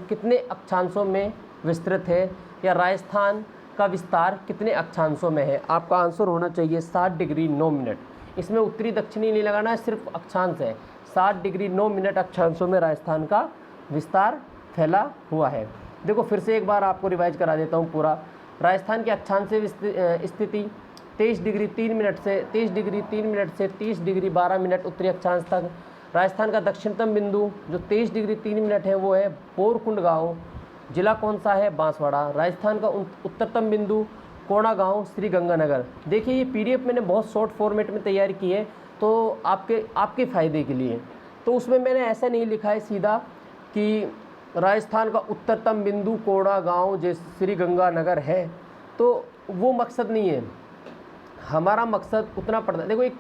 कितने अक्षांशों में विस्तृत है, या राजस्थान का विस्तार कितने अक्षांशों में है? आपका आंसर होना चाहिए 60 डिग्री 9 मिनट। इसमें उत्तरी दक्षिणी नहीं लगाना है, सिर्फ अक्षांश है। 60 डिग्री 9 मिनट अक्षांशों में राजस्थान का विस्तार फैला हुआ है। देखो फिर से एक बार आपको रिवाइज करा देता हूँ पूरा। राजस्थान के अक्षांश स्थिति 23 डिग्री 3 मिनट से 30 डिग्री 12 मिनट उत्तरी अक्षांश तक। राजस्थान का दक्षिणतम बिंदु जो 23 डिग्री 3 मिनट है वो है बोरखुंड गांव, जिला कौन सा है? बांसवाड़ा। राजस्थान का उत्तरतम बिंदु कोणा गांव, श्री गंगानगर। देखिए ये पीडीएफ मैंने बहुत शॉर्ट फॉर्मेट में तैयार की है तो आपके फ़ायदे के लिए। तो उसमें मैंने ऐसा नहीं लिखा है सीधा कि राजस्थान का उत्तरतम बिंदु कोणा गांव जो श्री गंगानगर है, तो वो मकसद नहीं है। हमारा मकसद उतना पड़ता है। देखो एक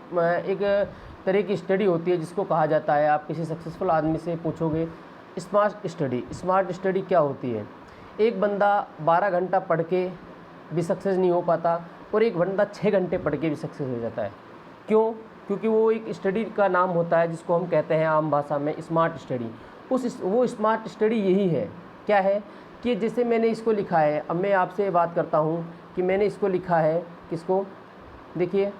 तरह की स्टडी होती है जिसको कहा जाता है, आप किसी सक्सेसफुल आदमी से पूछोगे स्मार्ट स्टडी क्या होती है। एक बंदा 12 घंटा पढ़ के भी सक्सेस नहीं हो पाता और एक बंदा 6 घंटे पढ़ के भी सक्सेस हो जाता है। क्यों? क्योंकि वो एक स्टडी का नाम होता है जिसको हम कहते हैं आम भाषा में स्मार्ट स्टडी। वो स्मार्ट स्टडी यही है। क्या है कि जैसे मैंने इसको लिखा है, अब मैं आपसे बात करता हूँ कि मैंने इसको लिखा है, किसको? देखिए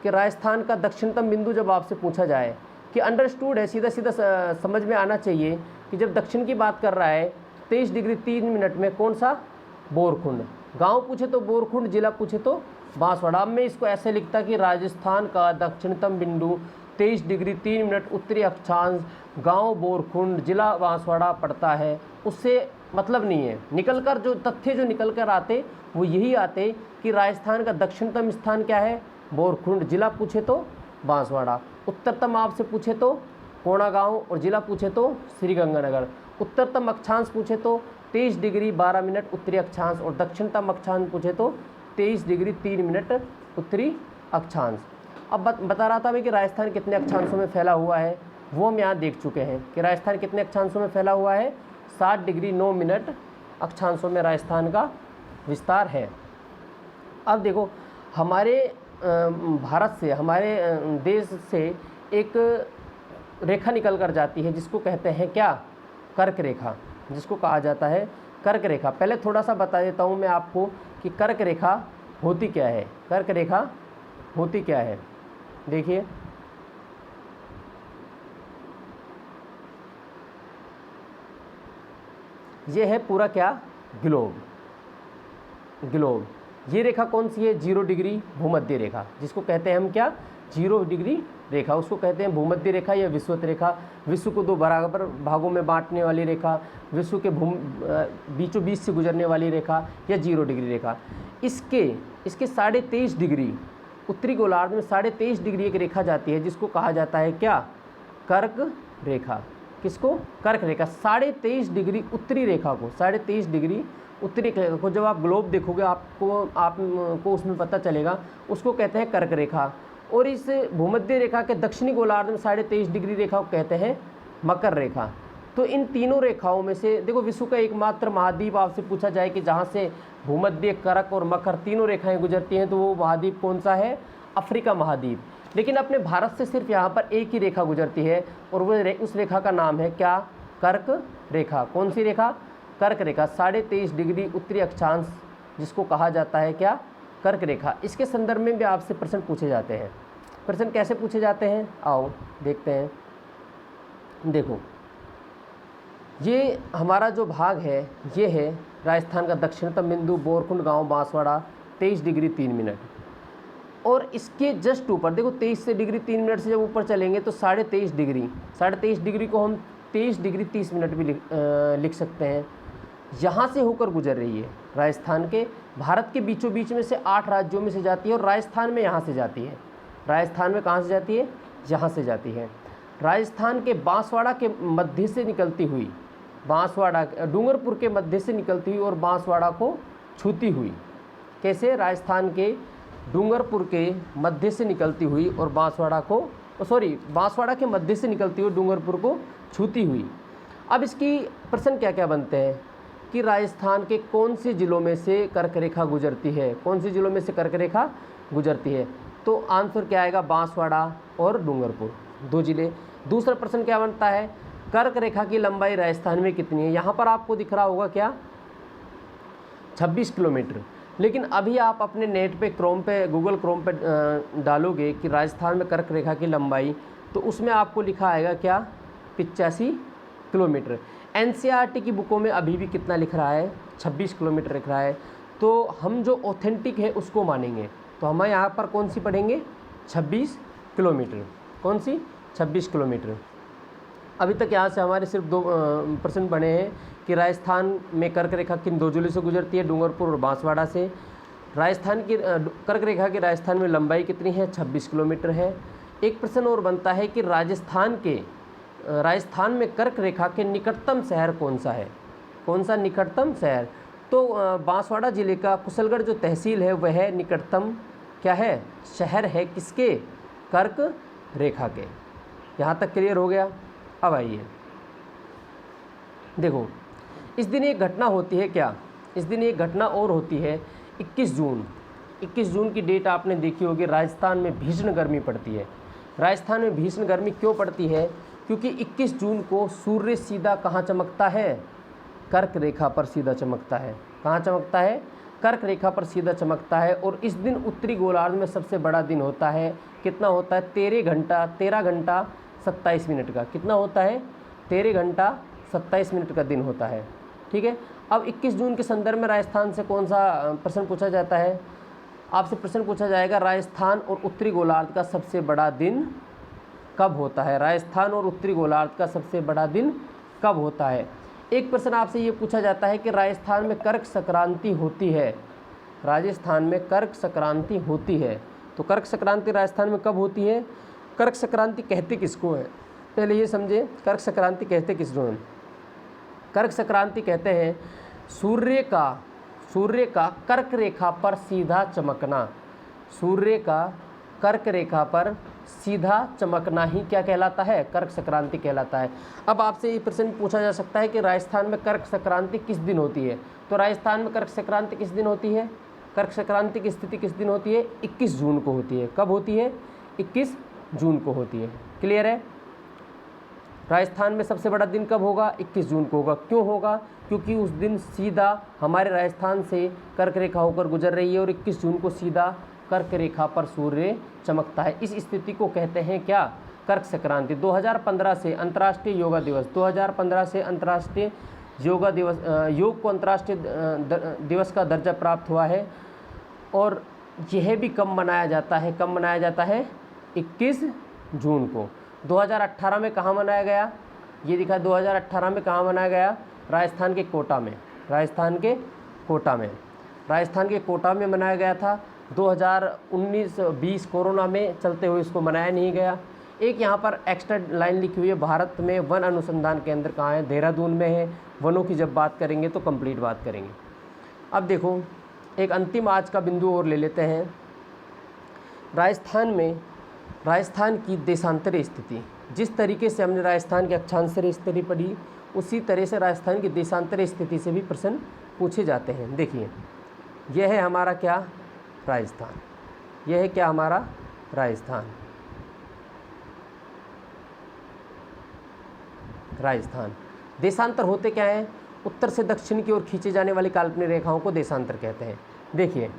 कि राजस्थान का दक्षिणतम बिंदु जब आपसे पूछा जाए कि अंडरस्टूड है, सीधा सीधा समझ में आना चाहिए कि जब दक्षिण की बात कर रहा है 23 डिग्री 3 मिनट में कौन सा? बोरखुंड। गांव पूछे तो बोरखुंड, जिला पूछे तो बांसवाड़ा। अब मैं इसको ऐसे लिखता कि राजस्थान का दक्षिणतम बिंदु 23 डिग्री 3 मिनट उत्तरी अक्षांश, गांव बोरखुंड, जिला बांसवाड़ा पड़ता है। उससे मतलब नहीं है, निकलकर जो तथ्य जो निकल कर आते वो यही आते कि राजस्थान का दक्षिणतम स्थान क्या है? बोरखुंड। जिला पूछे तो बांसवाड़ा। उत्तरतम आपसे पूछे तो कोणा गांव और जिला पूछे तो श्री गंगानगर। उत्तरतम अक्षांश पूछे तो 23 डिग्री 12 मिनट उत्तरी अक्षांश और दक्षिणतम अक्षांश पूछे तो 23 डिग्री 3 मिनट उत्तरी अक्षांश। अब बता रहा था मैं कि राजस्थान कितने अक्षांशों में फैला हुआ है, वो हम यहाँ देख चुके हैं कि राजस्थान कितने अक्षांशों में फैला हुआ है? 60 डिग्री 9 मिनट अक्षांशों में राजस्थान का विस्तार है। अब देखो हमारे भारत से, हमारे देश से एक रेखा निकल कर जाती है जिसको कहते हैं क्या? कर्क रेखा, जिसको कहा जाता है कर्क रेखा। पहले थोड़ा सा बता देता हूँ मैं आपको कि कर्क रेखा होती क्या है। कर्क रेखा होती क्या है, देखिए ये है पूरा क्या, ग्लोब। ये रेखा कौन सी है, 0 डिग्री भूमध्य रेखा, जिसको कहते हैं हम क्या, 0 डिग्री रेखा, उसको कहते हैं भूमध्य रेखा या विषुवत रेखा। विश्व को 2 बराबर भागों में बांटने वाली रेखा, विश्व के बीचों बीच से गुजरने वाली रेखा या 0 डिग्री रेखा। इसके 23.5 डिग्री उत्तरी गोलार्ध में 23.5 डिग्री एक रेखा जाती है, जिसको कहा जाता है क्या, कर्क रेखा। किसको, कर्क रेखा। 23.5 डिग्री उत्तरी रेखा को, 23.5 डिग्री उत्तरी रेखा को जब आप ग्लोब देखोगे आपको उसमें पता चलेगा, उसको कहते हैं कर्क रेखा। और इस भूमध्य रेखा के दक्षिणी गोलार्ध में 23.5 डिग्री रेखा को कहते हैं मकर रेखा। तो इन तीनों रेखाओं में से देखो, विश्व का एकमात्र महाद्वीप आपसे पूछा जाए कि जहाँ से भूमध्य, कर्क और मकर तीनों रेखाएं गुजरती हैं, तो वो महाद्वीप कौन सा है, अफ्रीका महाद्वीप। लेकिन अपने भारत से सिर्फ यहाँ पर एक ही रेखा गुजरती है, और वो उस रेखा का नाम है क्या, कर्क रेखा। कौन सी रेखा, कर्क रेखा। 23.5 डिग्री उत्तरी अक्षांश, जिसको कहा जाता है क्या, कर्क रेखा। इसके संदर्भ में भी आपसे प्रश्न पूछे जाते हैं। प्रश्न कैसे पूछे जाते हैं, आओ देखते हैं। देखो, ये हमारा जो भाग है, ये है राजस्थान का दक्षिणतम बिंदु, बोरकुंड गांव, बांसवाड़ा, 23 डिग्री 3 मिनट। और इसके जस्ट ऊपर देखो, 23 से डिग्री 3 मिनट से जब ऊपर चलेंगे तो 23.5 डिग्री को हम 23 डिग्री 30 मिनट भी लिख सकते हैं। यहाँ से होकर गुजर रही है राजस्थान के, भारत के बीचों बीच में से 8 राज्यों में से जाती है, और राजस्थान में यहाँ से जाती है। राजस्थान में कहाँ से जाती है, यहाँ से जाती है। राजस्थान के बांसवाड़ा के मध्य से निकलती हुई, बांसवाड़ा डूंगरपुर के मध्य से निकलती हुई और बांसवाड़ा को छूती हुई। कैसे, राजस्थान के डूंगरपुर के मध्य से निकलती हुई और बांसवाड़ा के मध्य से निकलती हुई डूंगरपुर को छूती हुई। अब इसकी प्रश्न क्या क्या बनते हैं कि राजस्थान के कौन से जिलों में से कर्क रेखा गुजरती है, कौन से जिलों में से कर्क रेखा गुजरती है। तो आंसर क्या आएगा, बांसवाड़ा और डूंगरपुर, 2 जिले। दूसरा प्रश्न क्या बनता है, कर्क रेखा की लंबाई राजस्थान में कितनी है। यहाँ पर आपको दिख रहा होगा क्या, 26 किलोमीटर। लेकिन अभी आप अपने नेट पे गूगल क्रोम पे डालोगे कि राजस्थान में कर्क रेखा की लंबाई, तो उसमें आपको लिखा आएगा क्या, 85 किलोमीटर। एनसीईआरटी की बुकों में अभी भी कितना लिख रहा है, 26 किलोमीटर लिख रहा है। तो हम जो ऑथेंटिक है उसको मानेंगे, तो हम यहाँ पर कौन सी पढ़ेंगे, 26 किलोमीटर। कौन सी, 26 किलोमीटर। अभी तक यहाँ से हमारे सिर्फ 2 प्रश्न बने हैं कि राजस्थान में कर्क रेखा किन 2 जिलों से गुजरती है, डूंगरपुर और बांसवाड़ा से। राजस्थान की कर्क रेखा की राजस्थान में लंबाई कितनी है, 26 किलोमीटर है। एक प्रश्न और बनता है कि राजस्थान में कर्क रेखा के निकटतम शहर कौन सा है, कौन सा निकटतम शहर। तो बांसवाड़ा जिले का कुशलगढ़ जो तहसील है, वह निकटतम क्या है, शहर है किसके, कर्क रेखा के। यहाँ तक क्लियर हो गया। अब आइए देखो, इस दिन एक घटना होती है क्या, इस दिन एक घटना और होती है, 21 जून की डेट आपने देखी होगी। राजस्थान में भीषण गर्मी पड़ती है। राजस्थान में भीषण गर्मी क्यों पड़ती है, क्योंकि 21 जून को सूर्य सीधा कहाँ चमकता है, कर्क रेखा पर सीधा चमकता है। कहाँ चमकता है, कर्क रेखा पर सीधा चमकता है। और इस दिन उत्तरी गोलार्ध में सबसे बड़ा दिन होता है। कितना होता है, 13 घंटा 27 मिनट का। कितना होता है, 13 घंटा 27 मिनट का दिन होता है। ठीक है। अब 21 जून के संदर्भ में राजस्थान से कौन सा प्रश्न पूछा जाता है, आपसे प्रश्न पूछा जाएगा, राजस्थान और उत्तरी गोलार्ध का सबसे बड़ा दिन कब होता है। राजस्थान और उत्तरी गोलार्ध का सबसे बड़ा दिन कब होता है। एक प्रश्न आपसे ये पूछा जाता है कि राजस्थान में कर्क संक्रांति होती है, राजस्थान में कर्क संक्रांति होती है, तो कर्क संक्रांति राजस्थान में कब होती है, कर्क संक्रांति कहते किसको है, पहले ये समझे, कर्क संक्रांति कहते किसको हैं। कर्क संक्रांति कहते हैं सूर्य का कर्क रेखा पर सीधा चमकना, सूर्य का कर्क रेखा पर सीधा चमकना ही क्या कहलाता है, कर्क संक्रांति कहलाता है। अब आपसे ये प्रश्न पूछा जा सकता है कि राजस्थान में कर्क संक्रांति किस दिन होती है, तो राजस्थान में कर्क संक्रांति किस दिन होती है, कर्क संक्रांति की स्थिति किस दिन होती है, 21 जून को होती है। कब होती है, 21 जून को होती है। क्लियर है। राजस्थान में सबसे बड़ा दिन कब होगा? 21 जून को होगा। क्यों होगा? क्योंकि उस दिन सीधा हमारे राजस्थान से कर्क रेखा होकर गुजर रही है और 21 जून को सीधा कर्क रेखा पर सूर्य चमकता है। इस स्थिति को कहते हैं क्या? कर्क संक्रांति। 2015 से अंतर्राष्ट्रीय योगा दिवस, 2015 से अंतर्राष्ट्रीय योगा दिवस, योग को अंतर्राष्ट्रीय दिवस का दर्जा प्राप्त हुआ है। और यह भी कब मनाया जाता है? कब मनाया जाता है? 21 जून को। 2018 में कहाँ मनाया गया? ये दिखा 2018 में कहाँ मनाया गया? राजस्थान के कोटा में। राजस्थान के कोटा में, राजस्थान के कोटा में मनाया गया था। 2019-20 कोरोना में चलते हुए इसको मनाया नहीं गया। एक यहाँ पर एक्स्ट्रा लाइन लिखी हुई है, भारत में वन अनुसंधान केंद्र कहाँ है? देहरादून में है। वनों की जब बात करेंगे तो कंप्लीट बात करेंगे। अब देखो, एक अंतिम आज का बिंदु और ले लेते हैं। राजस्थान में, राजस्थान की देशांतरी स्थिति, जिस तरीके से हमने राजस्थान की अक्षांशरीय स्थिति पढ़ी, उसी तरह से राजस्थान की देशांतरी स्थिति से भी प्रश्न पूछे जाते हैं। देखिए, यह है हमारा क्या? राजस्थान। यह है क्या? हमारा राजस्थान। राजस्थान। देशांतर होते क्या हैं? उत्तर से दक्षिण की ओर खींचे जाने वाली काल्पनिक रेखाओं को देशांतर कहते हैं। देखिए,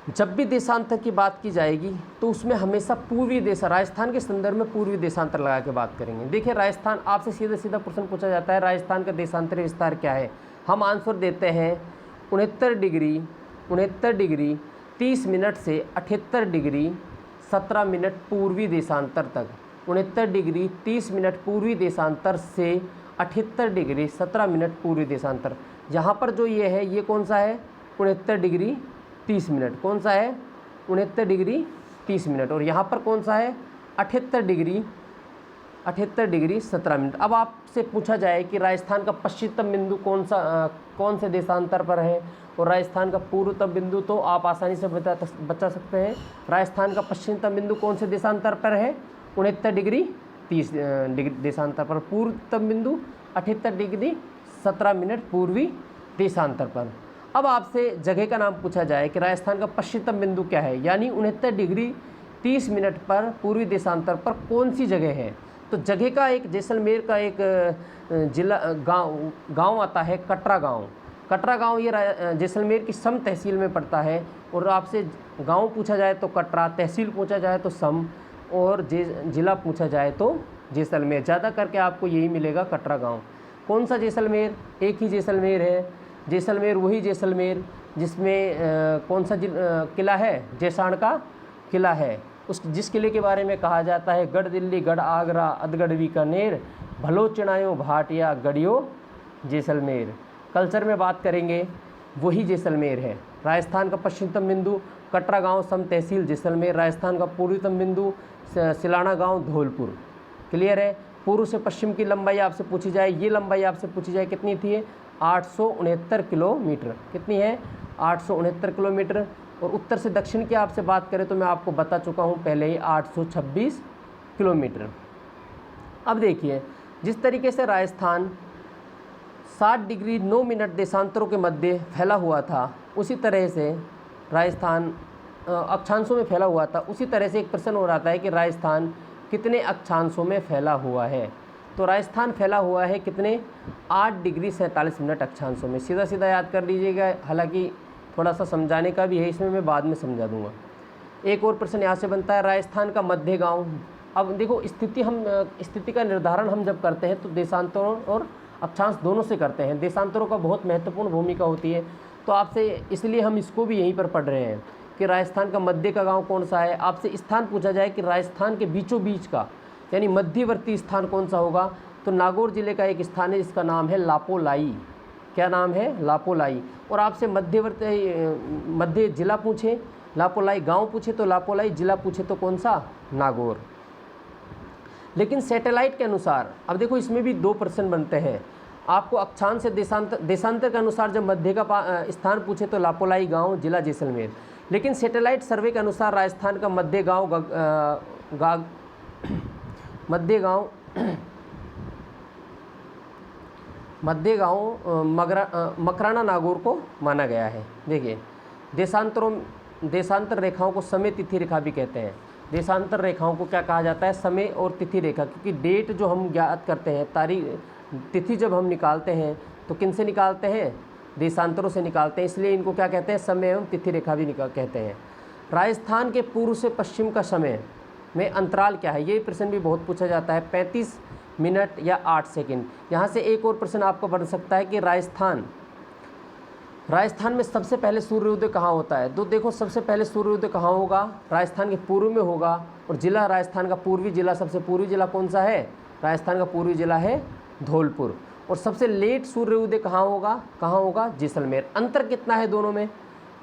जब भी देशांतर की बात की जाएगी तो उसमें हमेशा पूर्वी देश, राजस्थान के संदर्भ में पूर्वी देशांतर लगा के बात करेंगे। देखिए, राजस्थान, आपसे सीधा सीधा प्रश्न पूछा जाता है राजस्थान का देशांतरी विस्तार क्या है? हम आंसर देते हैं 69 डिग्री 30 मिनट से 78 डिग्री 17 मिनट पूर्वी देशांतर तक। 69 डिग्री 30 मिनट पूर्वी देशांतर से 78 डिग्री 17 मिनट पूर्वी देशांतर। यहाँ पर जो ये है, ये कौन सा है? 69 डिग्री 30 मिनट। कौन सा है? 69 डिग्री 30 मिनट। और यहाँ पर कौन सा है? 78 डिग्री 17 मिनट। अब आपसे पूछा जाए कि राजस्थान का पश्चिमतम बिंदु कौन से देशांतर पर है और राजस्थान का पूर्वतम बिंदु, तो आप आसानी से बता सकते हैं। राजस्थान का पश्चिमतम बिंदु कौन से देशांतर पर है? 69 डिग्री 30 डिग्री देशांतर पर। पूर्वतम बिंदु 78 डिग्री 17 मिनट पूर्वी देशांतर पर। अब आपसे जगह का नाम पूछा जाए कि राजस्थान का पश्चिमतम बिंदु क्या है, यानी 69 डिग्री 30 मिनट पर पूर्वी देशांतर पर कौन सी जगह है? तो जगह का एक जैसलमेर का एक जिला गांव आता है, कटरा गांव। कटरा गांव ये जैसलमेर की सम तहसील में पड़ता है। और आपसे गांव पूछा जाए तो कटरा, तहसील पूछा जाए तो सम, और जिला पूछा जाए तो जैसलमेर। ज़्यादा करके आपको यही मिलेगा, कटरा गांव। कौन सा जैसलमेर? एक ही जैसलमेर है। जैसलमेर वही जैसलमेर जिसमें कौन सा किला है? जैसाण का किला है। जिस किले के बारे में कहा जाता है, गढ़ दिल्ली, गढ़ आगरा, अधगढ़ बीकानेर, भलो चिणायो भाटिया, गढ़ियो जैसलमेर। कल्चर में बात करेंगे, वही जैसलमेर है। राजस्थान का पश्चिमतम बिंदु कटरा गांव, सम तहसील जैसलमेर। राजस्थान का पूर्वतम बिंदु सिलाना गांव, धौलपुर। क्लियर है? पूर्व से पश्चिम की लंबाई आपसे पूछी जाए, ये लंबाई आपसे पूछी जाए कितनी थी? 869 किलोमीटर। कितनी है? 869 किलोमीटर। और उत्तर से दक्षिण की आपसे बात करें तो मैं आपको बता चुका हूँ पहले ही, 826 किलोमीटर। अब देखिए, जिस तरीके से राजस्थान 60 डिग्री 9 मिनट देशांतरों के मध्य फैला हुआ था, उसी तरह से राजस्थान अक्षांशों में फैला हुआ था। उसी तरह से एक प्रश्न हो रहा है कि राजस्थान कितने अक्षांशों में फैला हुआ है? तो राजस्थान फैला हुआ है कितने? 8 डिग्री 47 मिनट अक्षांशों में। सीधा सीधा याद कर लीजिएगा, हालांकि थोड़ा सा समझाने का भी है इसमें, मैं बाद में समझा दूंगा। एक और प्रश्न यहाँ से बनता है, राजस्थान का मध्य गांव। अब देखो, स्थिति का निर्धारण हम जब करते हैं तो देशांतरों और अक्षांश दोनों से करते हैं। देशांतरों का बहुत महत्वपूर्ण भूमिका होती है, तो आपसे इसलिए हम इसको भी यहीं पर पढ़ रहे हैं कि राजस्थान का मध्य का गाँव कौन सा है। आपसे स्थान पूछा जाए कि राजस्थान के बीचों बीच का, यानी मध्यवर्ती स्थान कौन सा होगा, तो नागौर जिले का एक स्थान है जिसका नाम है लापोलाई। क्या नाम है? लापोलाई। और आपसे मध्य जिला पूछे, लापोलाई गांव पूछे तो लापोलाई, जिला पूछे तो कौन सा? नागौर। लेकिन सैटेलाइट के अनुसार, अब देखो इसमें भी 2 प्रश्न बनते हैं। आपको अक्षांश से देशांतर के अनुसार जब मध्य का स्थान पूछे तो लापोलाई गांव, जिला जैसलमेर। लेकिन सैटेलाइट सर्वे के अनुसार राजस्थान का मध्य गांव मकराना नागौर को माना गया है। देखिए, देशांतर रेखाओं को समय तिथि रेखा भी कहते हैं। देशांतर रेखाओं को क्या कहा जाता है? समय और तिथि रेखा। क्योंकि डेट जो हम ज्ञात करते हैं, तारीख तिथि जब हम निकालते हैं तो किन से निकालते हैं? देशांतरों से निकालते हैं, इसलिए इनको क्या कहते हैं? समय एवं तिथि रेखा भी कहते हैं। राजस्थान के पूर्व से पश्चिम का समय में अंतराल क्या है? ये प्रश्न भी बहुत पूछा जाता है। 35 मिनट या 8 सेकंड। यहाँ से एक और प्रश्न आपको बन सकता है कि राजस्थान में सबसे पहले सूर्योदय कहाँ होता है? तो देखो, सबसे पहले सूर्योदय कहाँ होगा? राजस्थान के पूर्व में होगा। और जिला राजस्थान का पूर्वी जिला, सबसे पूर्वी जिला कौन सा है? राजस्थान का पूर्वी जिला है धौलपुर। और सबसे लेट सूर्योदय कहाँ होगा? जैसलमेर। अंतर कितना है दोनों में?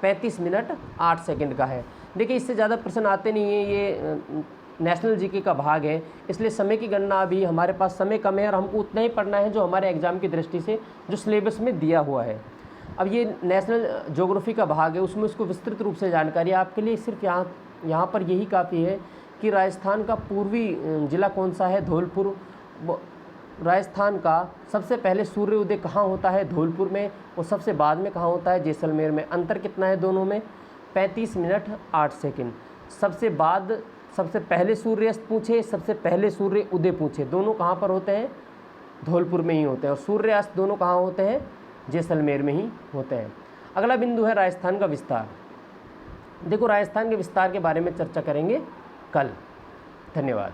35 मिनट 8 सेकंड का है। देखिए, इससे ज़्यादा प्रश्न आते नहीं हैं, ये नेशनल जीके का भाग है, इसलिए समय की गणना अभी हमारे पास समय कम है और हमको उतना ही पढ़ना है जो हमारे एग्ज़ाम की दृष्टि से जो सिलेबस में दिया हुआ है। अब ये नेशनल ज्योग्राफी का भाग है, उसमें उसको विस्तृत रूप से जानकारी आपके लिए सिर्फ यहाँ पर यही काफ़ी है कि राजस्थान का पूर्वी जिला कौन सा है? धौलपुर। राजस्थान का सबसे पहले सूर्योदय कहाँ होता है? धौलपुर में। और सबसे बाद में कहाँ होता है? जैसलमेर में। अंतर कितना है दोनों में? 35 मिनट 8 सेकंड। सबसे पहले सूर्यास्त पूछे, सबसे पहले सूर्य उदय पूछे, दोनों कहाँ पर होते हैं? धौलपुर में ही होते हैं। और सूर्यास्त दोनों कहाँ होते हैं? जैसलमेर में ही होते हैं। अगला बिंदु है राजस्थान का विस्तार। देखो, राजस्थान के विस्तार के बारे में चर्चा करेंगे कल। धन्यवाद।